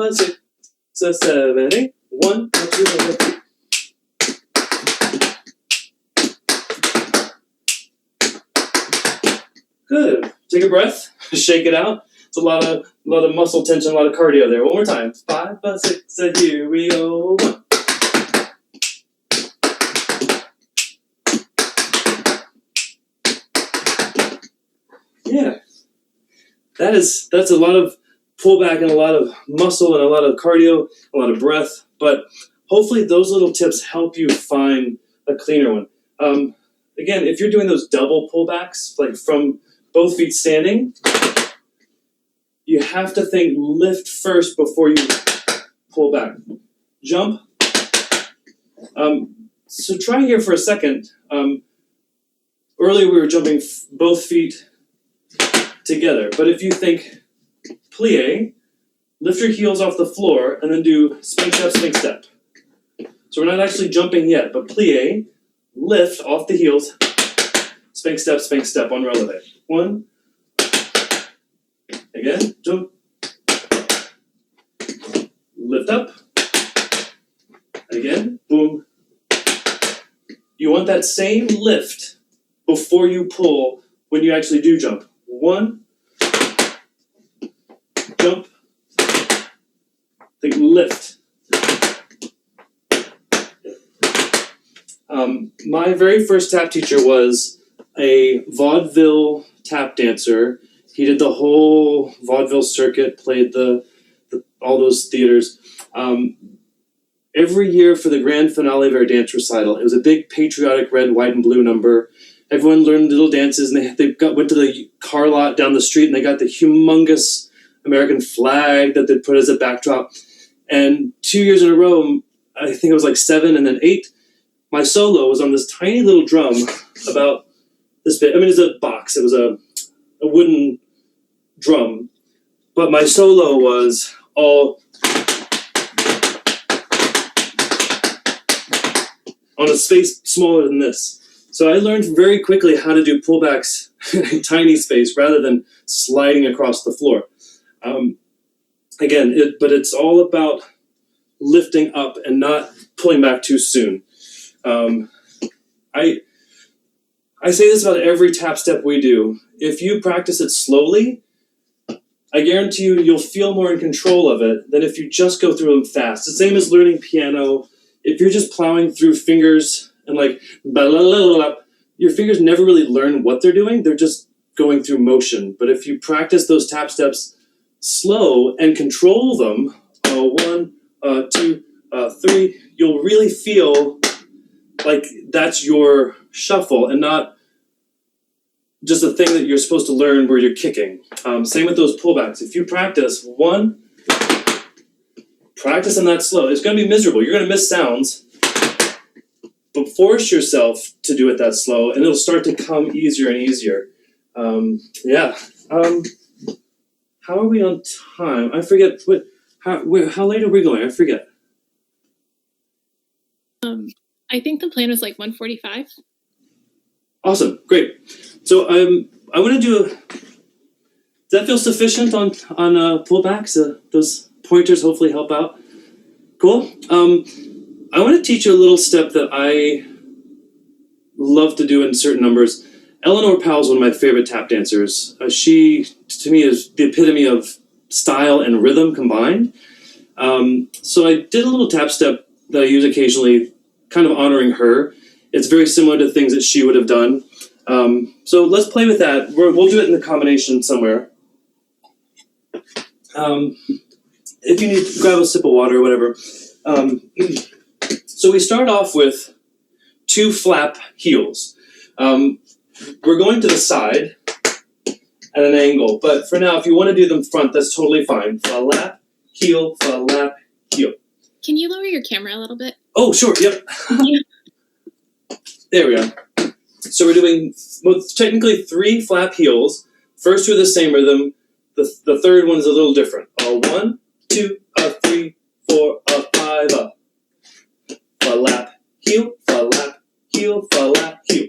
6, 7, 8. 1, 2, 3. Good. Take a breath. Shake it out. It's a lot of muscle tension, a lot of cardio there. One more time. 5, 6, and here we go. 1. Yeah. That's a lot of pullback and a lot of muscle and a lot of cardio, a lot of breath. But hopefully those little tips help you find a cleaner one. Again, if you're doing those double pullbacks, like from both feet standing, you have to think lift first before you pull back. Jump. So try here for a second. Earlier we were jumping both feet together. But if you think plie, lift your heels off the floor and then do spin step, swing step. So we're not actually jumping yet, but plie, lift off the heels, swing step on releve. 1, again, jump, lift up, again, boom. You want that same lift before you pull when you actually do jump. 1, jump, think lift. My very first tap teacher was a vaudeville tap dancer. He did the whole vaudeville circuit, played all those theaters. Every year for the grand finale of our dance recital, it was a big patriotic red, white, and blue number. Everyone learned little dances, and they went to the car lot down the street, and they got the humongous American flag that they put as a backdrop. And 2 years in a row, I think it was like 7 and then 8, my solo was on this tiny little drum about this big. I mean, it's a box. It was a wooden drum. But my solo was all on a space smaller than this. So I learned very quickly how to do pullbacks in tiny space rather than sliding across the floor. But it's all about lifting up and not pulling back too soon. I say this about every tap step we do. If you practice it slowly, I guarantee you'll feel more in control of it than if you just go through them fast. The same as learning piano. If you're just plowing through fingers and like, your fingers never really learn what they're doing. They're just going through motion. But if you practice those tap steps slow and control them, 1, 2, 3, you'll really feel like that's your shuffle and not just a thing that you're supposed to learn where you're kicking. Same with those pullbacks. If you practice 1, practice on that slow. It's going to be miserable. You're going to miss sounds, but force yourself to do it that slow, and it'll start to come easier and easier. How are we on time? I forget. How late are we going? I forget. I think the plan was like 1:45. Awesome, great. So I want to do. Does that feel sufficient on pullbacks? Those pointers hopefully help out. Cool. I want to teach you a little step that I love to do in certain numbers. Eleanor Powell is one of my favorite tap dancers. She, to me, is the epitome of style and rhythm combined. So I did a little tap step that I use occasionally, kind of honoring her. It's very similar to things that she would have done. So let's play with that. We'll do it in the combination somewhere. If you need to grab a sip of water or whatever. So we start off with 2 flap heels. We're going to the side at an angle, but for now, if you want to do them front, that's totally fine. Flap, heel, flap, heel. Can you lower your camera a little bit? Oh, sure, yep. There we go. So we're doing technically 3 flap heels. First 2 are the same rhythm. The third one is a little different. 1, 2, 3, 4, 5, up. Flap, heel, flap, heel, flap, heel.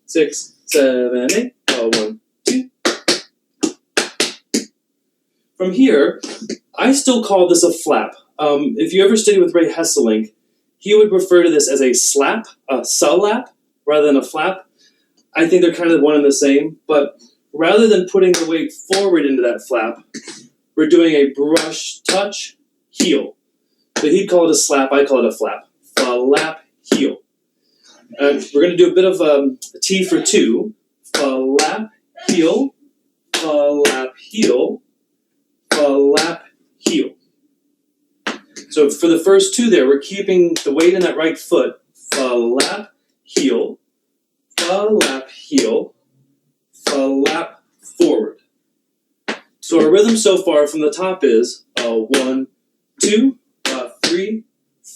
6, 7, 8. 1, 2. From here, I still call this a flap. If you ever study with Ray Hesselink, he would refer to this as a slap, a sulap, rather than a flap. I think they're kind of one and the same, but rather than putting the weight forward into that flap, we're doing a brush, touch, heel. So he'd call it a slap, I call it a flap. Flap, heel. We're going to do a bit of a T for 2. Flap, heel, flap, heel, flap, heel. So for the first 2 there, we're keeping the weight in that right foot. Flap, heel, flap, heel, flap, forward. So our rhythm so far from the top is 1, 2, 3,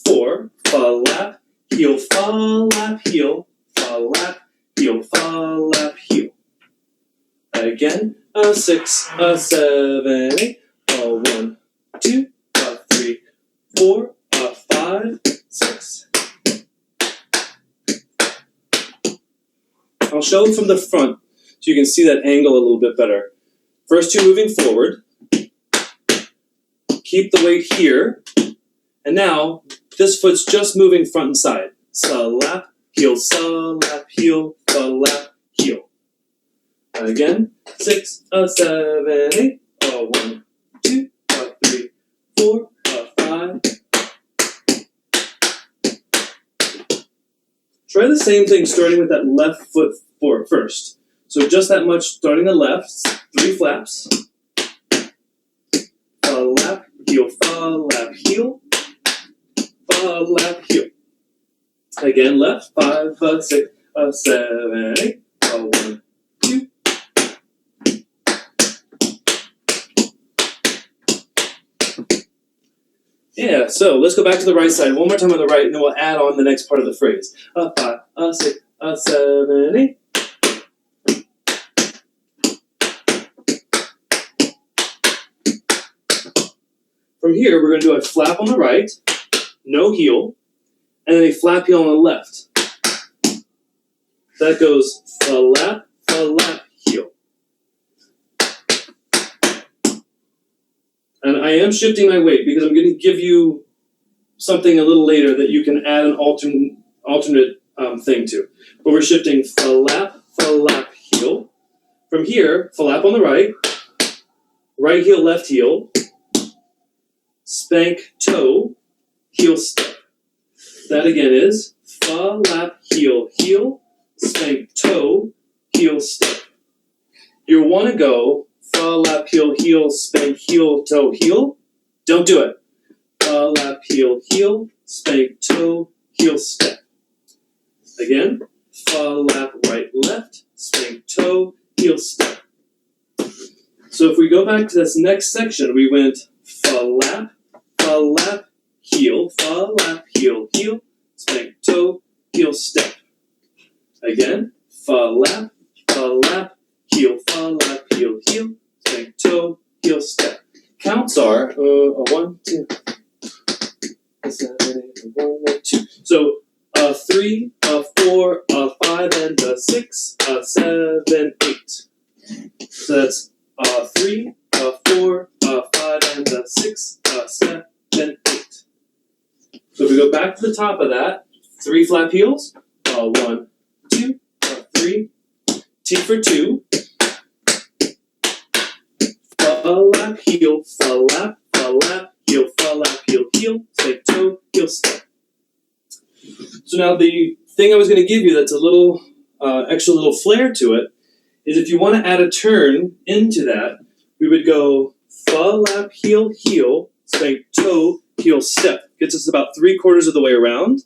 4. Flap, heel, flap, heel, flap, heel, flap, heel. Again, a 6, a 7, 8, a 1, 2, a 3, 4, a 5, 6. I'll show it from the front so you can see that angle a little bit better. First two moving forward. Keep the weight here. And now, this foot's just moving front and side. Slap, heel, heel. Again, 6, a 7, 8, a 1, 2, a 3, 4, a 5. Try the same thing starting with that left foot first. So just that much starting the left, 3 flaps. Flap, heel, flap, heel. Flap, heel. Again, left, 5, a 6, a 7, 8, a 1, 2. Yeah, so let's go back to the right side one more time on the right, and then we'll add on the next part of the phrase. A 5, a 6, a 7, 8. From here, we're going to do a flap on the right, no heel, and then a flap heel on the left. That goes flap, flap, heel. And I am shifting my weight because I'm going to give you something a little later that you can add an alternate thing to. But we're shifting flap, flap, heel. From here, flap on the right, right heel, left heel, spank, toe, heel, step. That again is flap, heel, heel, spank, toe, heel, step. You want to go flap, heel, heel, spank, heel, toe, heel. Don't do it. Flap, heel, heel, spank, toe, heel, step. Again, flap, right, left, spank, toe, heel, step. So if we go back to this next section, we went flap, flap, heel, heel, spank, toe, heel, step. Again, flap, flap, heel, heel, spank, toe, heel, step. Counts are 1, 2, 7, 8, 1, 2. So 3, 4, 5, and 6, 7, 8. So that's 3, 4, 5, and 6, 7, 8. So if we go back to the top of that, 3 flap heels, 1, 2, 3, T for 2, flap, heel, flap, heel, heel, spank, toe, heel, step. So now the thing I was going to give you that's a little extra little flair to it is if you want to add a turn into that, we would go flap, heel, heel, spank, toe, heel, step. Gets us about 3/4 of the way around.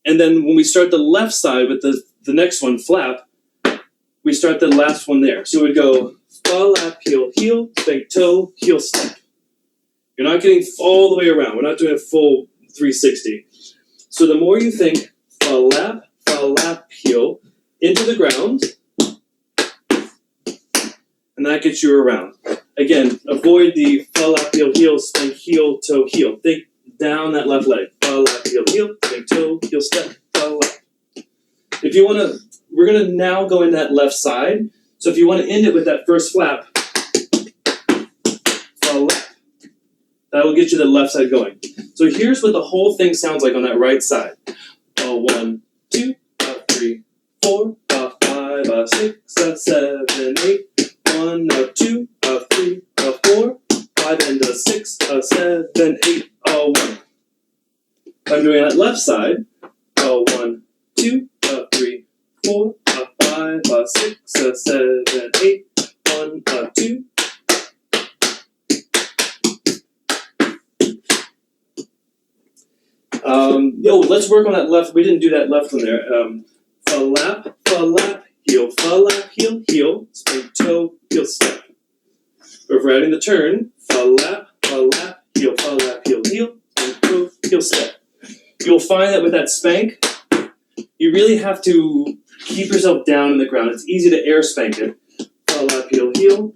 And then when we start the left side with the next one, flap, we start the last one there. So we'd go flap, heel, heel, spank, toe, heel, step. You're not getting all the way around. We're not doing a full 360. So the more you think flap, flap, heel into the ground, and that gets you around. Again, avoid the flap, heel, heel, spank, heel, toe, heel. Think down that left leg. Flap, heel, heel, spank, toe, heel, step, flap. If you want to, we're going to now go in that left side. So if you want to end it with that first flap, flap. That will get you the left side going. So here's what the whole thing sounds like on that right side. 1, 2, 3, 4, 5, 6, 7, 8. 1, 2, 3, 4, 5, and 6, 7, 8, 1. I'm doing that left side. 1, 2, 3, 4, 5, 6, 7, 8. 1, 2. Let's work on that left. We didn't do that left one there. Flap, flap, heel, spank, toe, heel, step. Or if we're adding the turn, flap, flap, heel, spank, toe, heel, step. You'll find that with that spank, you really have to keep yourself down in the ground. It's easy to air spank it. flap, heel, heel.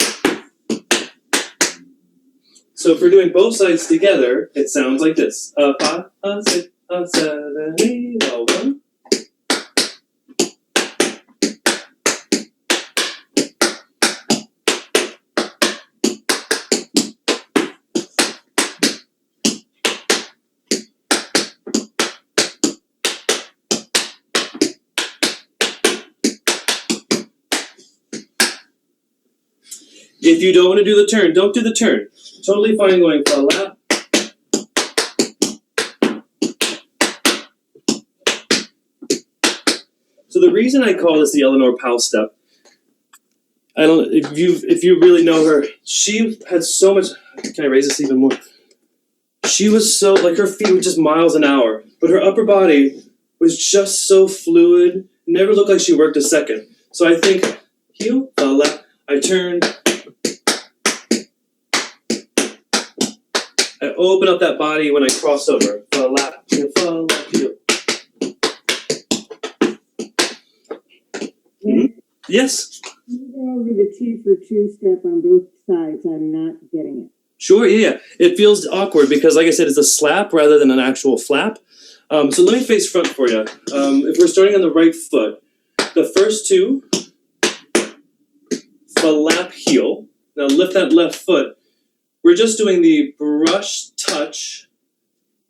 So if we're doing both sides together, it sounds like this. A 5, a 6, a 7, 8, a 1. If you don't want to do the turn, don't do the turn. Totally fine going flap. So the reason I call this the Eleanor Powell step, I don't if you really know her, she had so much. Can I raise this even more? She was so like her feet were just miles an hour, but her upper body was just so fluid. Never looked like she worked a second. So I think heel, flap. I turn. I open up that body when I cross over. Flap, heel, flap, heel. Mm-hmm. Yes? Can you go over the 2 for 2 step on both sides? I'm not getting it. Sure, yeah. It feels awkward because, like I said, it's a slap rather than an actual flap. So let me face front for you. If we're starting on the right foot, the first 2, flap, heel. Now lift that left foot. We're just doing the brush, touch,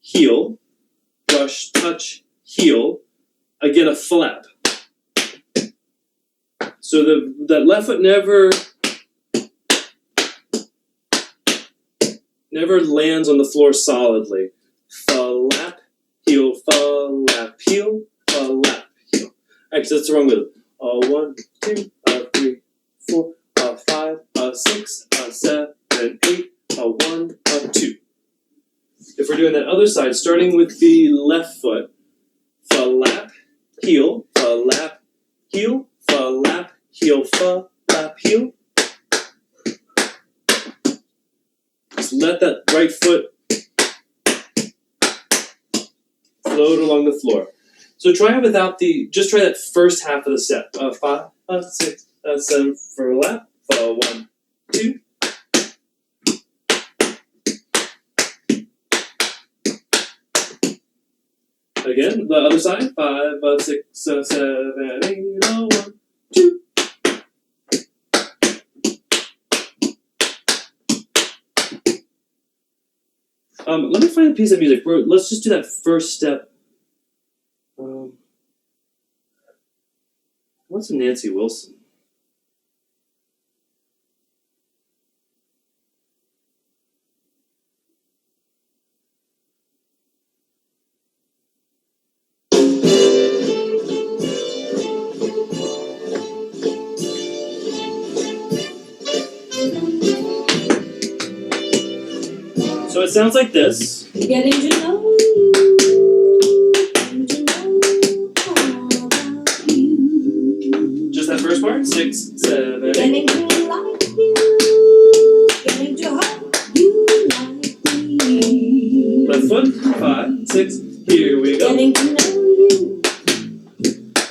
heel, brush, touch, heel, again a flap. So that left foot never lands on the floor solidly. Flap, heel, flap, heel, flap, heel. Actually, that's the wrong rhythm. 1, 2, 3, 4, 5, 6, 7, 8. A 1, a 2. If we're doing that other side, starting with the left foot, flap, heel, flap, heel, flap, heel, flap, heel. Just let that right foot float along the floor. So try it without just try that first half of the step. 5, 6, 7, flap, 1, 2. Again, the other side. 5, 6, 7, 8, 1, 2. Let me find a piece of music. Let's just do that first step. What's Nancy Wilson? So it sounds like this. Getting to know you, getting to know all about you. Just that first part. 6, 7, 8. Getting to like you, getting to hold you like me. Left foot. 5, 6. Here we go. Getting to know you,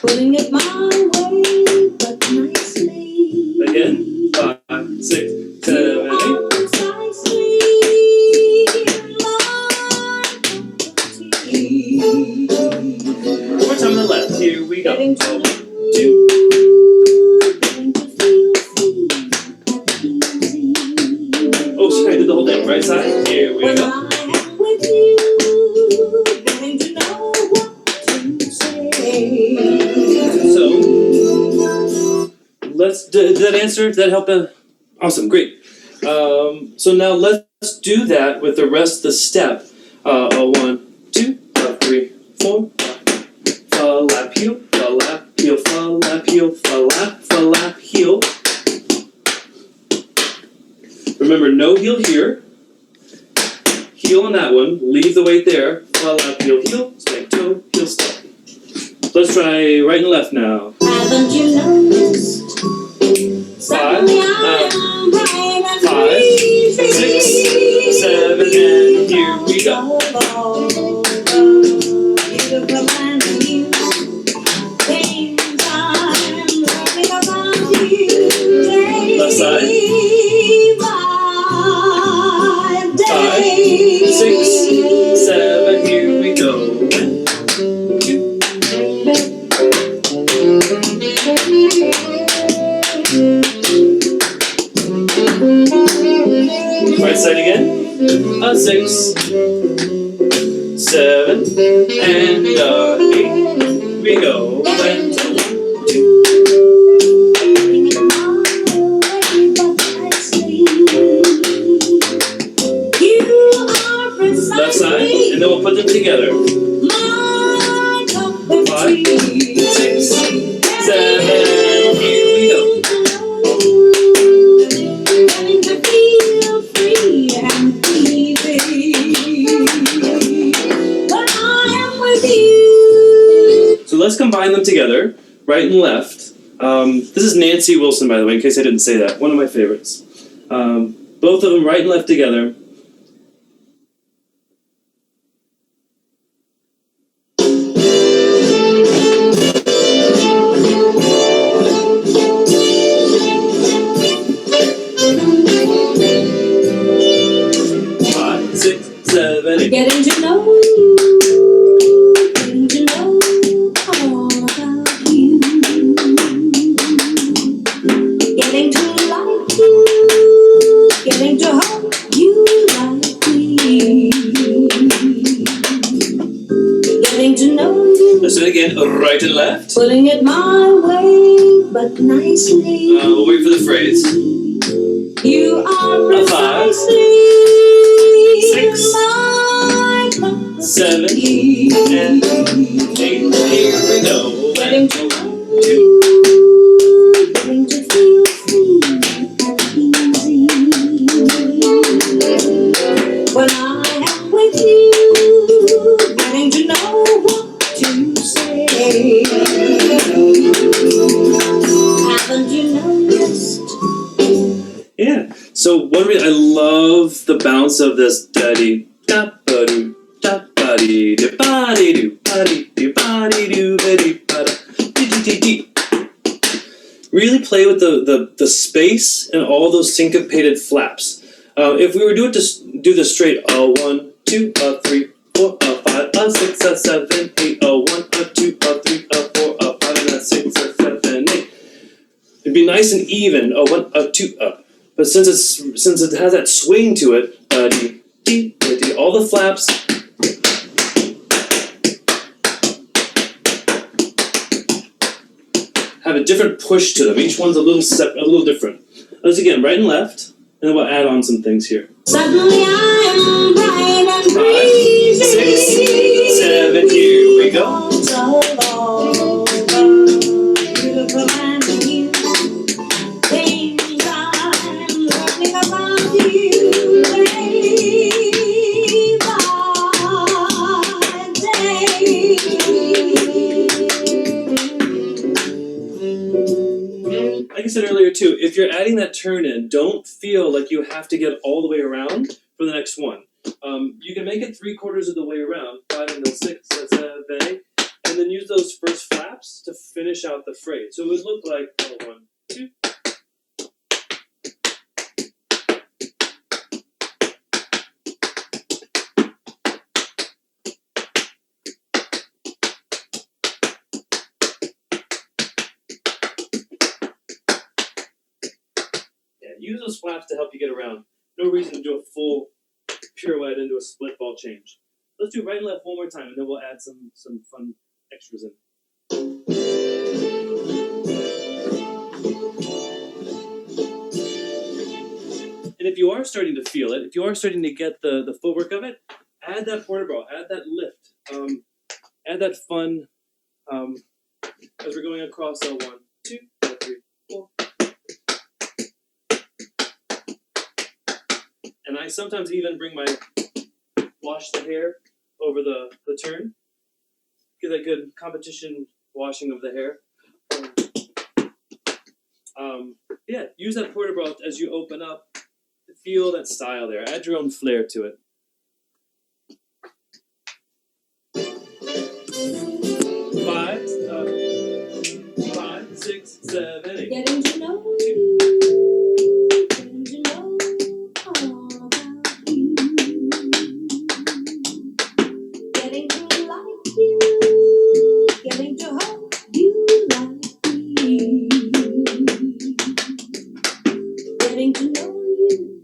putting it my way, but nicely. Again. 5, 6, 7, 8. One more time on the left. Here we go. 2. Oh, sorry, I did the whole thing. Right side. Here we go. So, did that answer? Did that help? Awesome, great. So now let's do that with the rest of the step. 1, 2, 3, 4. Flap, heel, flap, heel, flap, heel, flap, heel. Remember, no heel here. Heel on that one. Leave the weight there. Flap, heel, heel, spank toe, heel, step. Let's try right and left now. Haven't you noticed? 5, 6, 7, and here we go. This side again. A 6, 7, and 8. We go. 1, 2. Left side, and then we'll put them together. 5, 6, 7, here we go. So let's combine them together, right and left. This is Nancy Wilson, by the way, in case I didn't say that. One of my favorites. Both of them right and left together. Getting to know you, getting to know all about you, getting to like you, getting to hope you like me, getting to know you. Let's do it again, right and left. Putting it my way, but nicely. We'll wait for the phrase. You are A 5, precisely 6, 7, and 8. Here we go. Getting to know you, getting to feel free and easy. When I am with you, getting to know what to say. Haven't you noticed? Yeah. So one reason I love the bounce of this da-dee, da-ba-doo, da-ba-dee, da-ba-dee-doo, ba-dee-doo, ba-dee-doo, ba-dee-ba-da, dee-dee-dee-dee. Really play with the space and all those syncopated flaps. If we were to do this straight, 1, 2, 3, 4, 5, 6, 7, 8, 1, 2, 3, 4, 5, 6, 7, 8. It'd be nice and even. 1, 2, up. But since it has that swing to it, all the flaps. Have a different push to them. Each one's a little different. Let's again, right and left, and then we'll add on some things here. Suddenly I am bright and 5, breezy. 6, 7, here we go. So long, beautiful and new. Things I'm learning about you day by day. Like I said earlier too, if you're adding that turn in, don't feel like you have to get all the way around for the next one. You can make it 3/4 of the way around, 5 and then 6, 7, 8, and then use those first flaps to finish out the phrase. So it would look like 1, 2. Use those flaps to help you get around. No reason to do a full pirouette into a split ball change. Let's do right and left one more time, and then we'll add some fun extras in. And if you are starting to feel it, if you are starting to get the footwork of it, add that portobello, add that lift, add that fun as we're going across 1, 2, 3, 4. And I sometimes even bring wash the hair over the turn. Get that good competition washing of the hair. Use that portobello as you open up. Feel that style there. Add your own flair to it. Five, 6, 7, 8. Getting to know you, getting to know all about you, getting to like you, getting to hope you like me, getting to know you.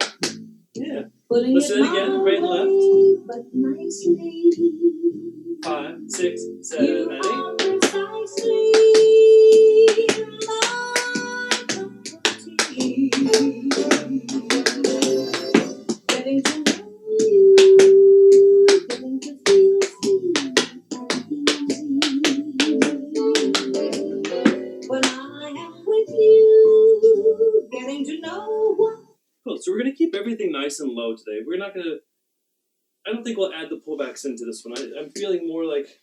Yeah. Putting Let's do it that again, my right and left. way, but nicely. 5, 6, 7, You 8. are precisely my cup of tea. Getting to know you, getting to feel sweet and easy. When I am with you, getting to know what. Cool. So we're gonna keep everything nice and low today. We're not gonna. I don't think we'll add the pullbacks into this one. I'm feeling more like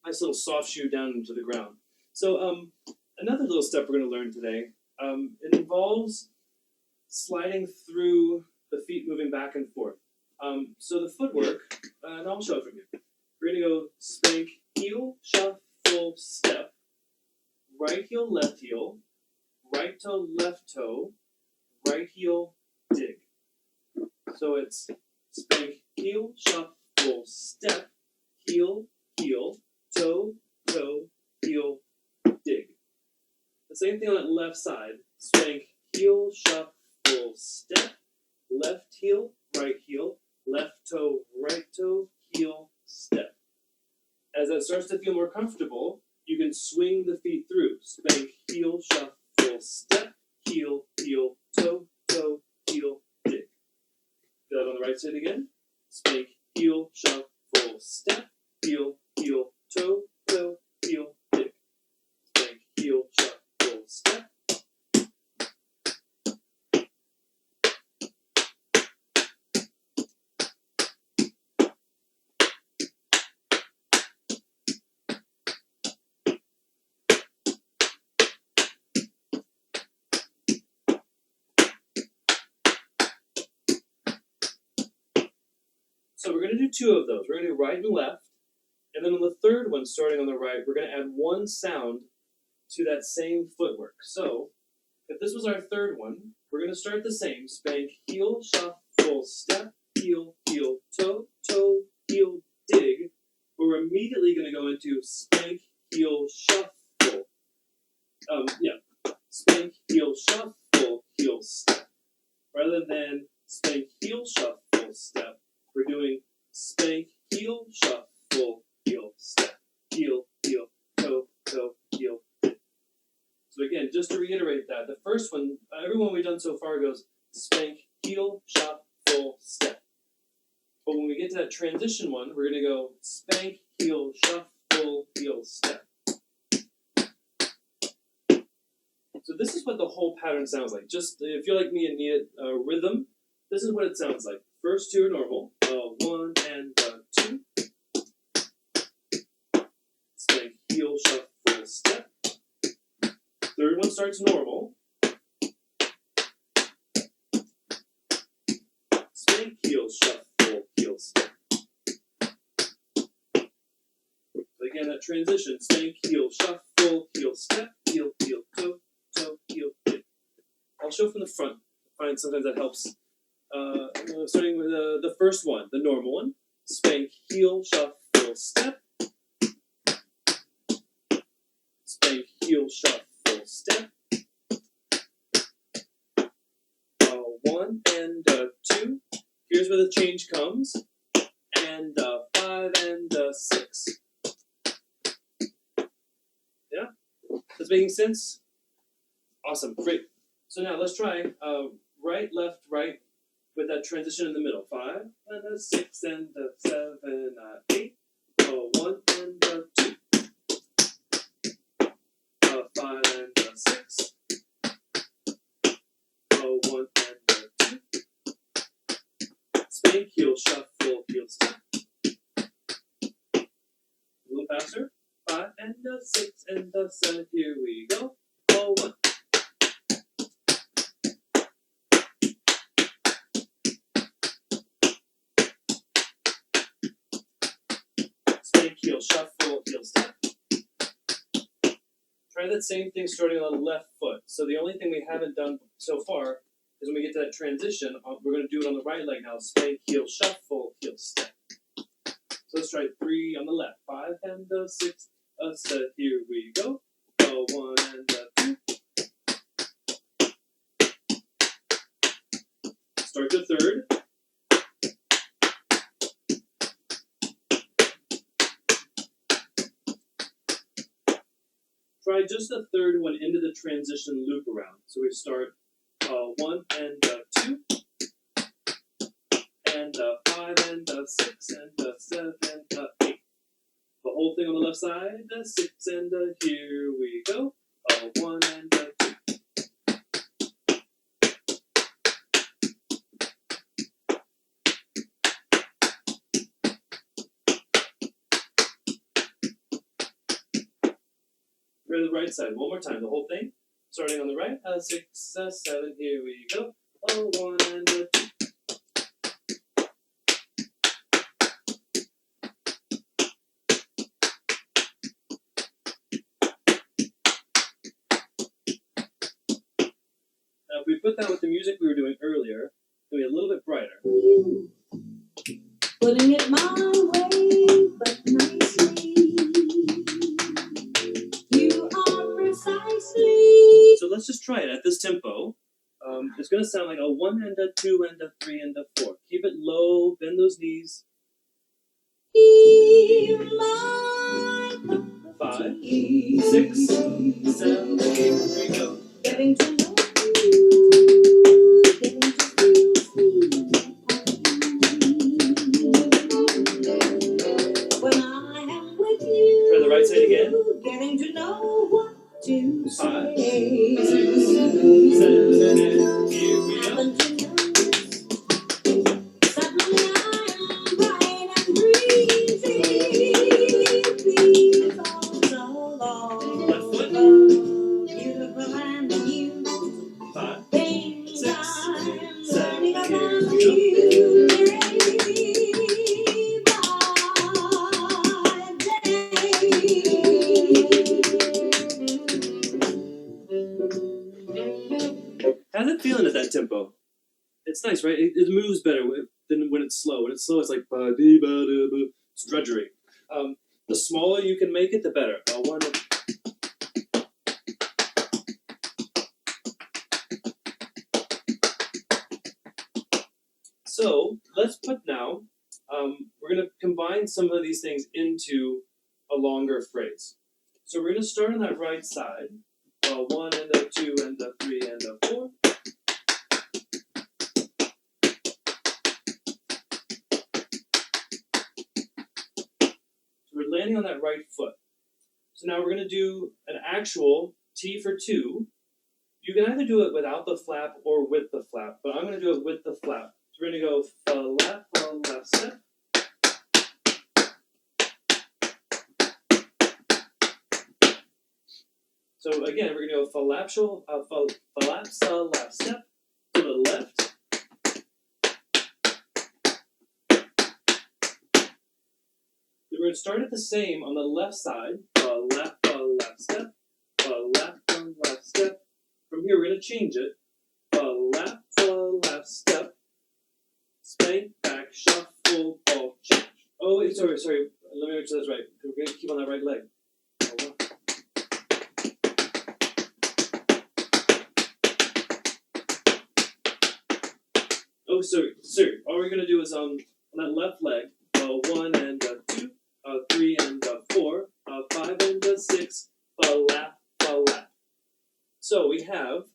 nice little soft shoe down into the ground. So another little step we're gonna learn today. It involves sliding through the feet, moving back and forth. So the footwork, and I'll show it from here. We're gonna go spank, heel, shuffle, step, right heel, left heel, right toe, right heel, dig. So it's spank, heel, shuffle, step, heel, heel, toe, heel, dig. The same thing on that left side. Spank, heel, shuffle, step, left heel, left toe, heel, step. As that starts to feel more comfortable, you can swing the feet through. Spank, heel, shuffle, step, heel, toe, heel, dig. Do that on the right side again. Spank, heel, shuffle, step, heel, toe, heel, dig. Spank, heel, shuffle, step. So we're going to do two of those. We're going to do right and left. And then on the third one, starting on the right, we're going to add one sound to that same footwork. So if this was our third one, we're going to start the same. Spank, heel, shuffle, step, heel, toe, heel, dig. But we're immediately going to go into spank, heel, shuffle. Spank, heel, shuffle, heel, step. Rather than spank, heel, shuffle, step, we're doing spank, heel, shuffle, heel, step, heel, toe, heel, dig. So again, just to reiterate that, the first one, everyone we've done so far goes spank, heel, shuffle, step. But when we get to that transition one, we're going to go spank, heel, shuffle, heel, step. So this is what the whole pattern sounds like. Just if you're like me and need a rhythm, this is what it sounds like. First two are normal. 1 and 2. Spank, heel, shuffle, step. Third one starts normal. Spank, heel, shuffle, heel, step. So again, that transition. Spank, heel, shuffle, heel, step, heel, toe, heel, dig. I'll show from the front. I find sometimes that helps. Starting with the first one, the normal one. Spank, heel, shuffle, step. Spank, heel, shuffle, step. 1 and 2. Here's where the change comes. And 5 and 6. Yeah? That's making sense? Awesome. Great. So now let's try right, left, right, with that transition in the middle. 5 and 6 and 7, 8. 1 and 2. 5 and 6. 1 and 2. Spank, heel, shuffle, heel, step. A little faster. 5 and 6 and 7. Here we go. 1. Spank, heel, shuffle, heel, step. Try that same thing starting on the left foot. So the only thing we haven't done so far is when we get to that transition, we're going to do it on the right leg now. Spank, heel, shuffle, heel, step. So let's try 3 on the left. 5 and 6. So here we go. 1 and 2. Start the third. try just the third one into the transition loop around. So we start 1 and 2, and 5 and 6 and 7 and 8. The whole thing on the left side, 6 and here we go. 1 and 2. We're the right side. One more time, the whole thing. Starting on the right, 6, 7, here we go. 1 and 2. Now, if we put that with the music we were doing earlier, it'll be a little bit brighter. You putting it my way, but nicely. You are precisely. So let's just try it at this tempo. It's going to sound like a 1 and a 2 and a 3 and a 4. Keep it low, bend those knees. My 5, 6, 7, 8, here we go. getting to know you, getting to feel sweet. When I am with you, Try the right side again. getting to know what to 5, say. 6, 7, 8, here we go. Haven't you noticed? Suddenly I am bright and breezy. Because so long. Left foot. Beautiful and new 5, things 6, I'm 7, learning here about we go. you day by day. How's it feeling at that tempo? It's nice, right? It moves better than when it's slow. When it's slow, it's like ba-dee-ba-da-ba. It's drudgery. The smaller you can make it, the better. So let's put now. We're going to combine some of these things into a longer phrase. So we're going to start on that right side. 1 and a 2 and a 3 and a 4. We're landing on that right foot. So now we're going to do an actual T for 2. You can either do it without the flap or with the flap, but I'm going to do it with the flap. So we're going to go flap, step. So again, we're going to go flap, step to the left. We're going to start it the same on the left side. Lap, step. Lap, step. From here, we're going to change it. Lap, step. Spank, back, shuffle, ball, change. Oh, wait, sorry. Let me make sure that's right. We're going to keep on that right leg. Oh, sorry. All we're going to do is on that left leg, 1 and 2. 3 and 4, 5 and 6, lap. So we have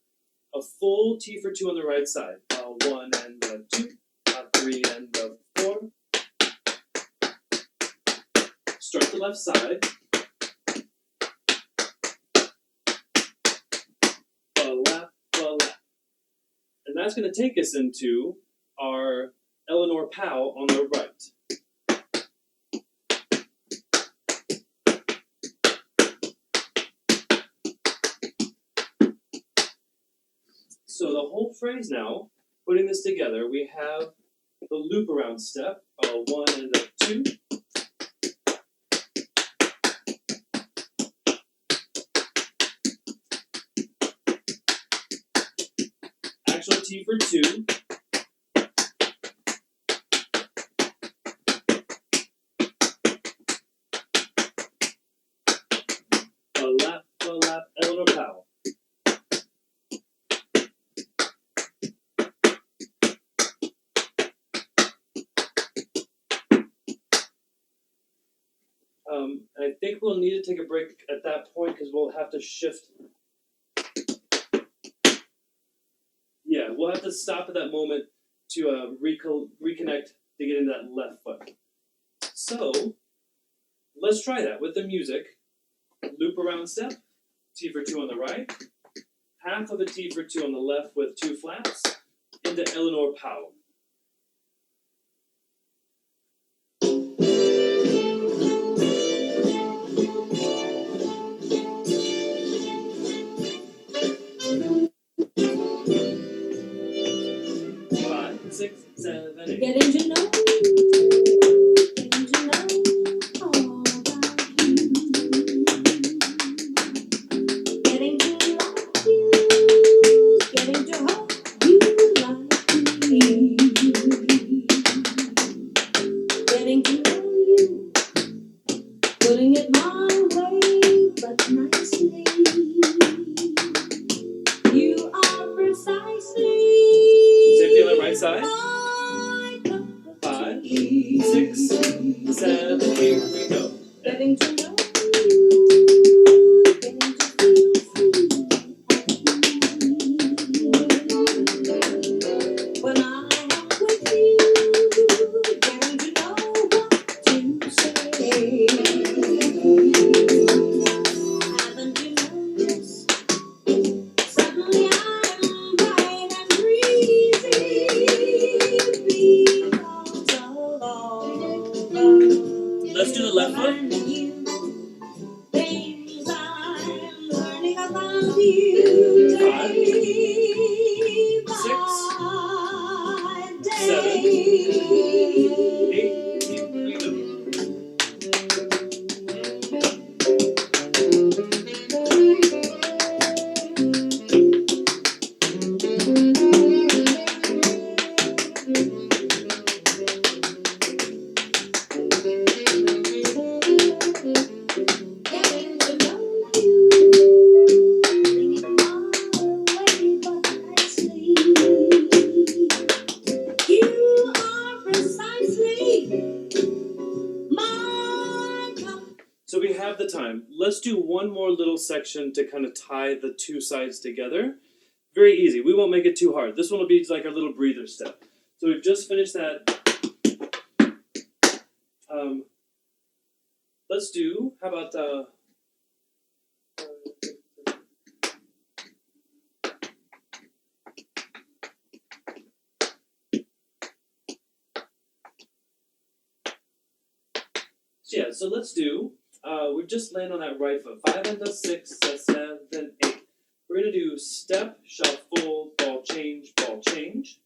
a full T for 2 on the right side. 1 and 2, 3 and 4. Start the left side. Lap. And that's going to take us into our Eleanor Powell on the right. So the whole phrase now, putting this together, we have the loop around step, 1 and 2. Actual T for 2. Lap, Eleanor Powell. I think think we'll need to take a break at that point because we'll have to shift. Yeah, we'll have to stop at that moment to reconnect to get into that left foot. So, let's try that with the music. Loop around step, T for 2 on the right, half of a T for 2 on the left with 2 flats, into Eleanor Powell. Five, 6, 7, 8. Getting to know all about you. Getting to love you, getting to hope you like me. Getting to know you, putting it my way, but nicely. You are precisely. Same thing on the right side. My cup of 5, tea. 6, 7, here we go. Getting to know you, getting to feel free when I am with you, getting to know what to say. Haven't you noticed? Suddenly I'm bright and breezy because of all the Let's do the left foot. things I'm learning about you 5, day 6, by 7, day. 8, here we go. Getting to know you, putting it my way, but nicely. You are precisely my cup. So we have the time. Let's do one more little section to kind of tie the two sides together. Very easy. We won't make it too hard. This one will be like our little breather step. So we've just finished that. Let's do, how about, so let's do, we've just landed on that right foot. 5 and a 6, a 7, 8. We're going to do step, shuffle, ball change, ball change.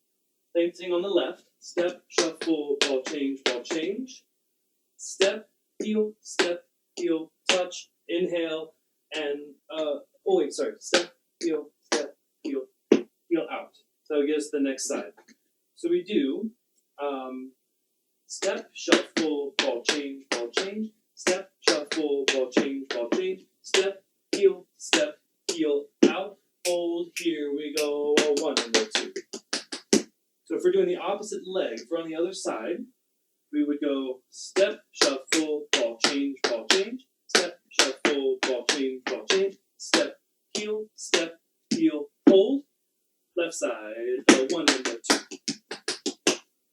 Same thing on the left. Step, shuffle, ball change, ball change. Step, heel, touch, inhale, and, step, heel, out. So it gives the next side. So we do, step, shuffle, ball change, step, shuffle, ball change, step, heel, out, hold, here we go, 1 and 2. So if we're doing the opposite leg, if we're on the other side, we would go step, shuffle, ball change, step, shuffle, ball change, step, heel, hold, left side, 1 and 2.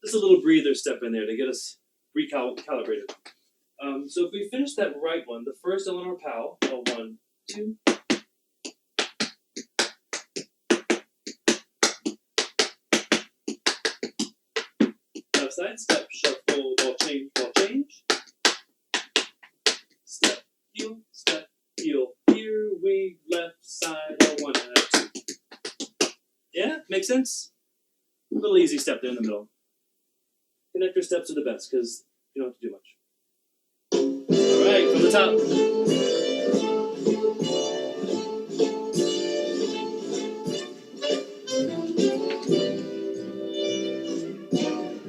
Just a little breather step in there to get us recalibrated. So if we finish that right one, the first Eleanor Powell, 1, 2. Left side, step, shuffle, ball change. Step, heel, here we left side, 1 and 2. Yeah, makes sense? A little easy step there in the middle. Connector steps are the best because you don't have to do much. Alright, from the top.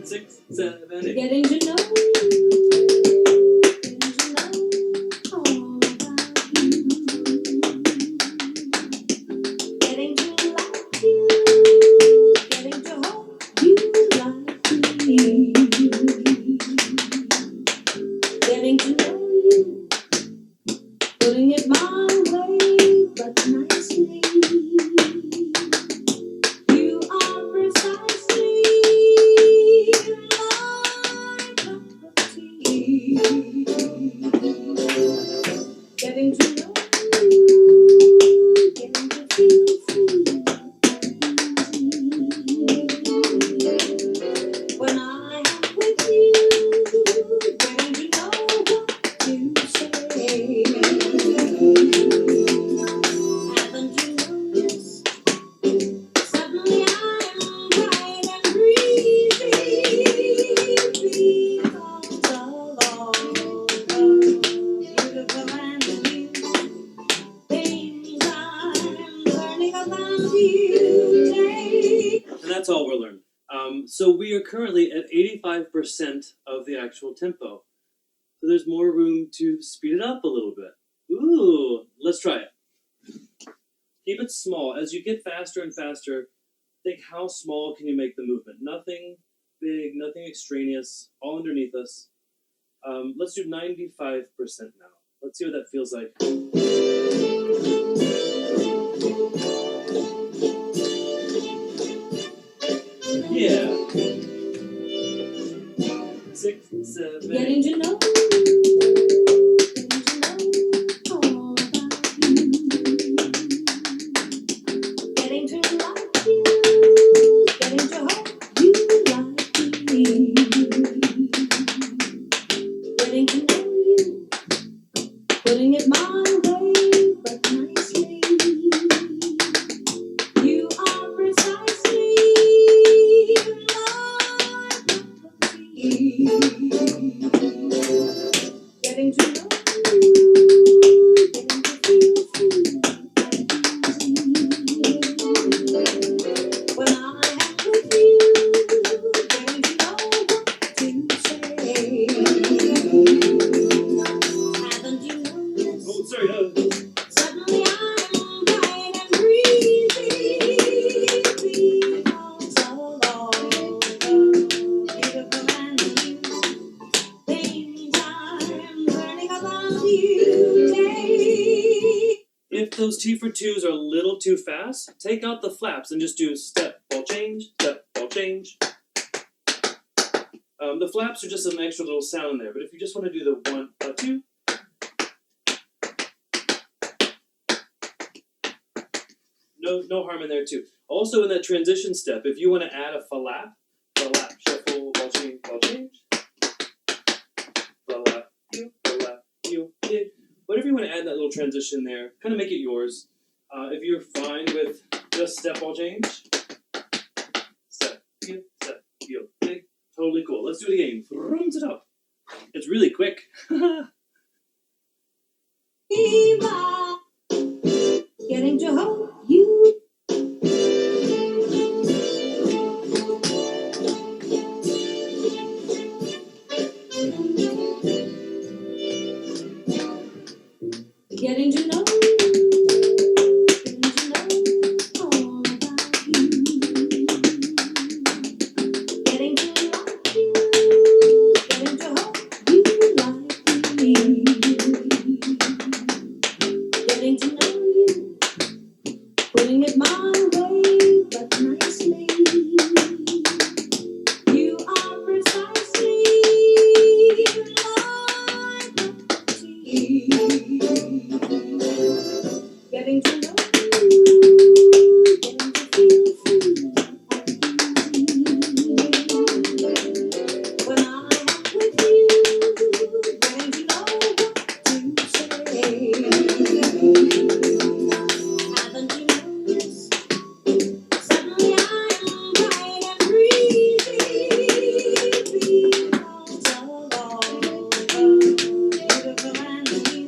6, 7, 8. Getting to know you, getting to know all about you. Getting to like you, getting to hope you like me. Getting to know you, you take. And that's all we're learning. So we are currently at 85% of the actual tempo. So there's more room to speed it up a little bit. Ooh, let's try it. Keep it small. As you get faster and faster, think how small can you make the movement? Nothing big, nothing extraneous, all underneath us. Let's do 95% now. Let's see what that feels like. Yeah. 6, 7, Getting to know you, all about you. Getting to like you, getting to hope you like me. Getting to know you, putting it my way, but nicely. You are precisely my property. Getting to know you, getting to feel free when I am with you, getting to know what to say. Haven't you noticed? oh, sorry. Suddenly I'm bright and breezy because of all the beautiful and new things I'm learning about you today. If those T for twos are a little too fast, take out the flaps and just do step, ball change, step, ball change. The flaps are just an extra little sound there, but if you just want to do the 1, 2, no harm in there too. Also in that transition step, if you want to add a flap, shuffle, ball change, flap, you, whatever you want to add in that little transition there, kind of make it yours. If you're fine with just step, ball change, step, you, totally cool. Let's do it again. Runs it up. It's really quick. Eva, getting to hold you. Getting to know you, getting to know all about you. Getting to like you, getting to hope you like me. Getting to know you, putting it my way, but nicely. You are precisely my property. Getting to know you, getting to feel free when I am with you, getting to know what to say. Haven't you noticed? Suddenly I am bright and breezy because of all the beautiful and new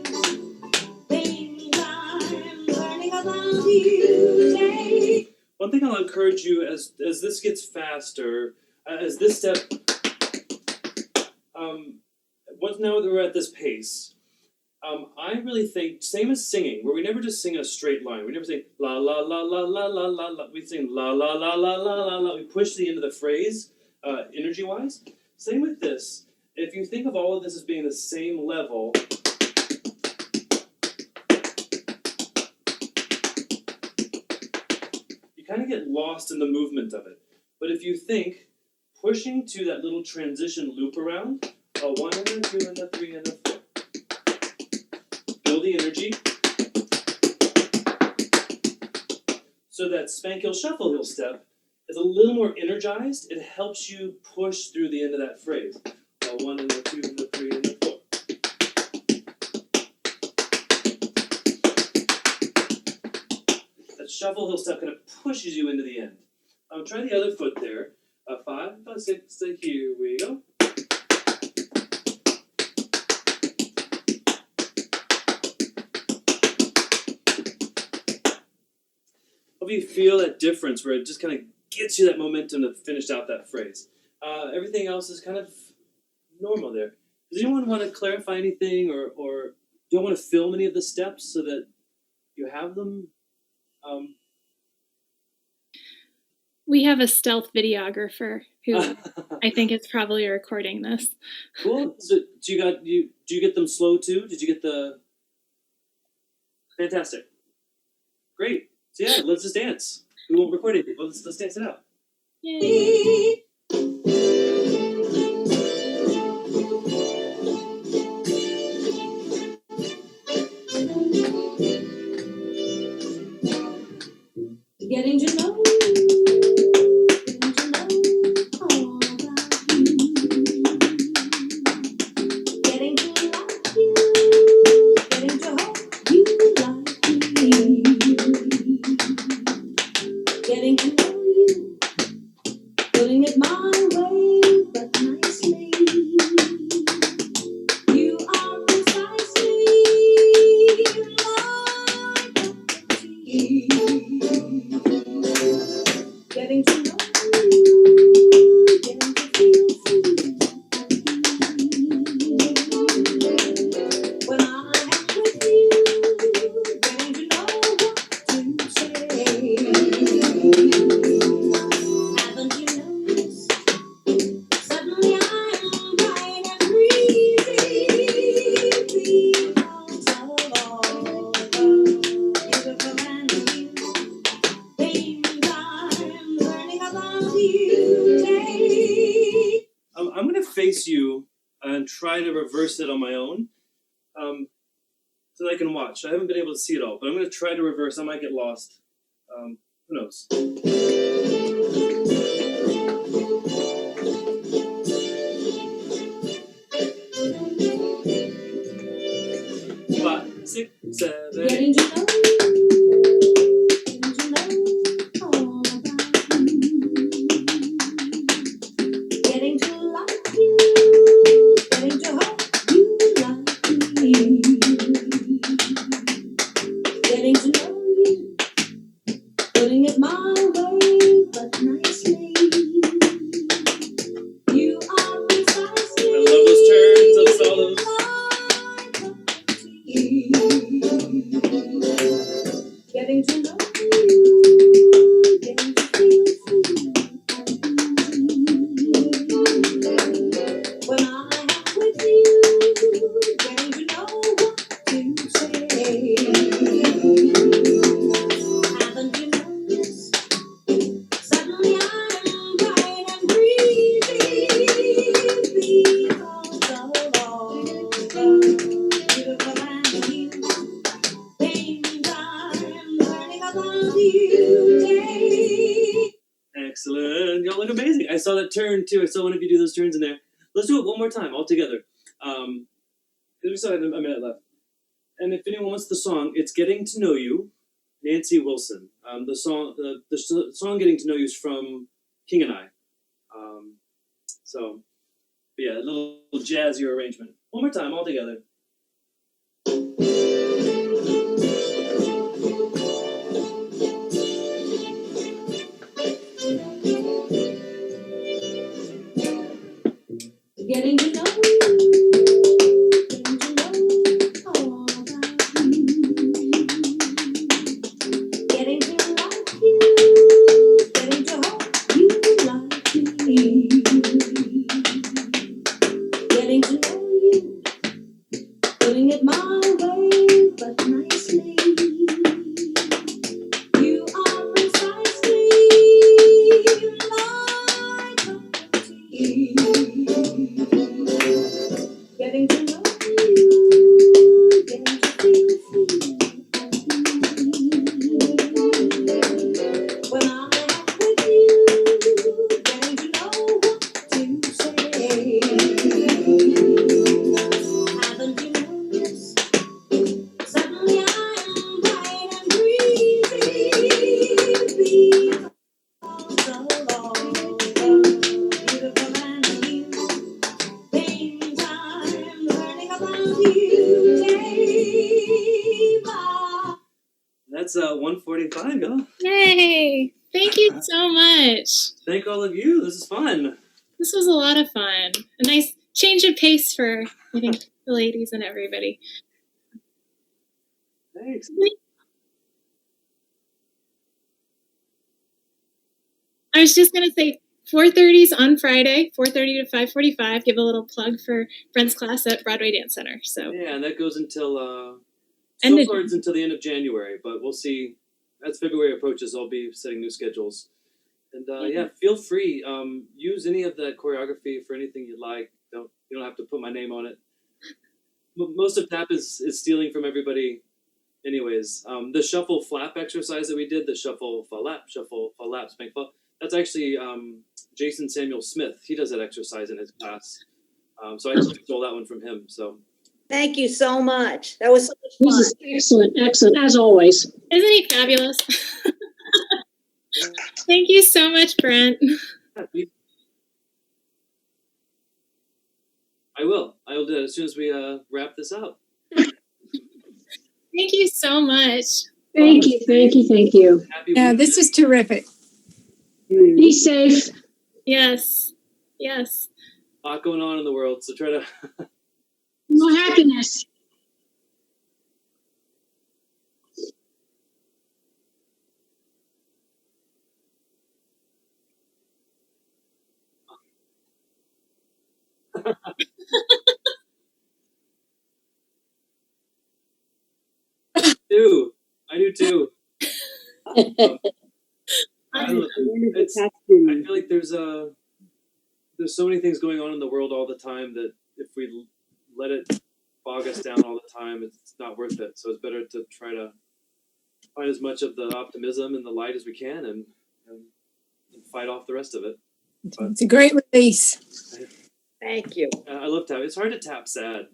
things I'm learning about you today. One thing I'll encourage you as this gets faster, as this step, once now that we're at this pace, I really think, same as singing, where we never just sing a straight line. We never say la la la la la la la la. We sing la la la la la la la. We push the end of the phrase, energy-wise. Same with this. If you think of all of this as being the same level, you kind of get lost in the movement of it. But if you think, pushing to that little transition loop around, a 1 and a 2 and a 3 and a 4. Build the energy. So that spank heel shuffle heel step is a little more energized. It helps you push through the end of that phrase. A 1 and a 2 and a 3 and a 4. That shuffle heel step kind of pushes you into the end. Try the other foot there. 5, 6, here we go. Hope you feel that difference where it just kind of gets you that momentum to finish out that phrase. Everything else is kind of normal there. Does anyone want to clarify anything or do you want to film any of the steps so that you have them? We have a stealth videographer who I think is probably recording this. Cool. So do you get them slow too? Did you get the fantastic? Great. So yeah, let's just dance. We won't record anything. Let's dance it out. Yay. Getting to know you, getting to know all about you, getting to like you, getting to hope you like me, getting to know you, putting it my way, but nicely. You are precisely my cup of tea. Getting to know you, getting to feel free. When I am with you, getting to know what to say. Haven't you noticed? Suddenly I am bright and breezy because of all the beautiful and new things I'm learning about you today. I'm gonna face you and try to reverse it on my own, so that I can watch. I haven't been able to see it all, but I'm gonna try to reverse. I might get lost. Who knows? 5, 6, 7, 8. Getting to know you, getting to know all about you, getting to like you, getting to hope you like me, getting to know you, putting it my way, but nicely. You are precisely I love those turns, those solos. my cup of tea. Getting to know you, getting to feel free. When I am with you, getting to know what to say. Haven't you noticed? Suddenly I am bright and breezy because of all the beautiful and new things I'm learning about you today. Excellent. Y'all look amazing. I saw that turn too. I saw one of you do those turns in there. Let's do it one more time all together. Because we still have a minute left. And if anyone wants the song, it's "Getting to Know You," Nancy Wilson. The song "Getting to Know You" is from King and I. So yeah, a little jazzier arrangement. One more time all together. Getting to know you, getting to know all about you, getting to like you, getting to hope you like me, getting to know you, that's 1:45, y'all. Yay! Thank you so much. Thank all of you. This is fun. This was a lot of fun. A nice change of pace for, I think, the ladies and everybody. Thanks. I was just gonna say 4:30's on Friday, 4:30 to 5:45. Give a little plug for Brent's class at Broadway Dance Center. So Yeah, and that goes until End so of far it's until the end of January, but we'll see. As February approaches, I'll be setting new schedules. And yeah, feel free. Use any of that choreography for anything you'd like. You don't have to put my name on it. Most of TAP is stealing from everybody, anyways. The shuffle flap exercise that we did, the shuffle flap, spank flap. That's actually Jason Samuel Smith. He does that exercise in his class. So I actually stole that one from him. So Thank you so much. That was so much This fun. is excellent, excellent, as always. isn't he fabulous? Thank you so much, Brent. I will do that as soon as we wrap this up. Thank you so much. Thank you, thank you, thank you. Happy Yeah, weekend. this is terrific. Be safe. Yes. Yes. A lot going on in the world, so try to. More happiness. I do too. I don't- it's- I feel like there's so many things going on in the world all the time that if we let it bog us down all the time, it's not worth it. So it's better to try to find as much of the optimism and the light as we can and fight off the rest of it. It's a great release. Thank you. I love tap. It's hard to tap sad.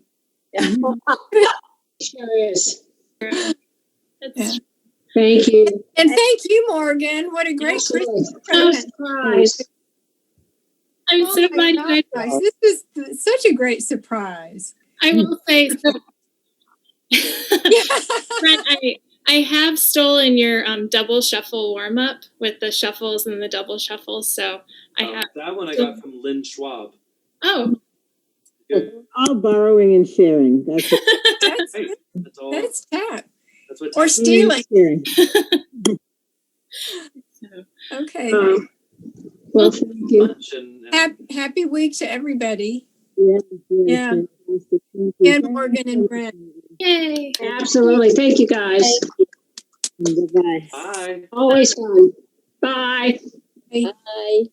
Sure is. It's, Thank you. And thank you, Morgan. What a great Absolutely. Christmas present. Surprise. I'm Oh so my glad you guys. gosh, this is such a great surprise. I will say, so, Brent, I have stolen your double shuffle warm up with the shuffles and the double shuffles. So I have. That one I got from Lynn Schwab. Oh, All borrowing and sharing. That's it. That's, Hey, that's all. that's tap. That's what Or tap stealing. Sharing. so, Okay. Well, thank you. lunch and Happy week to everybody. Yeah. Yeah. Fantastic. Thank you. And Morgan and Brent. yay. Absolutely. Thank you, guys. Bye-bye. bye. Always fun. Bye. Bye. Bye.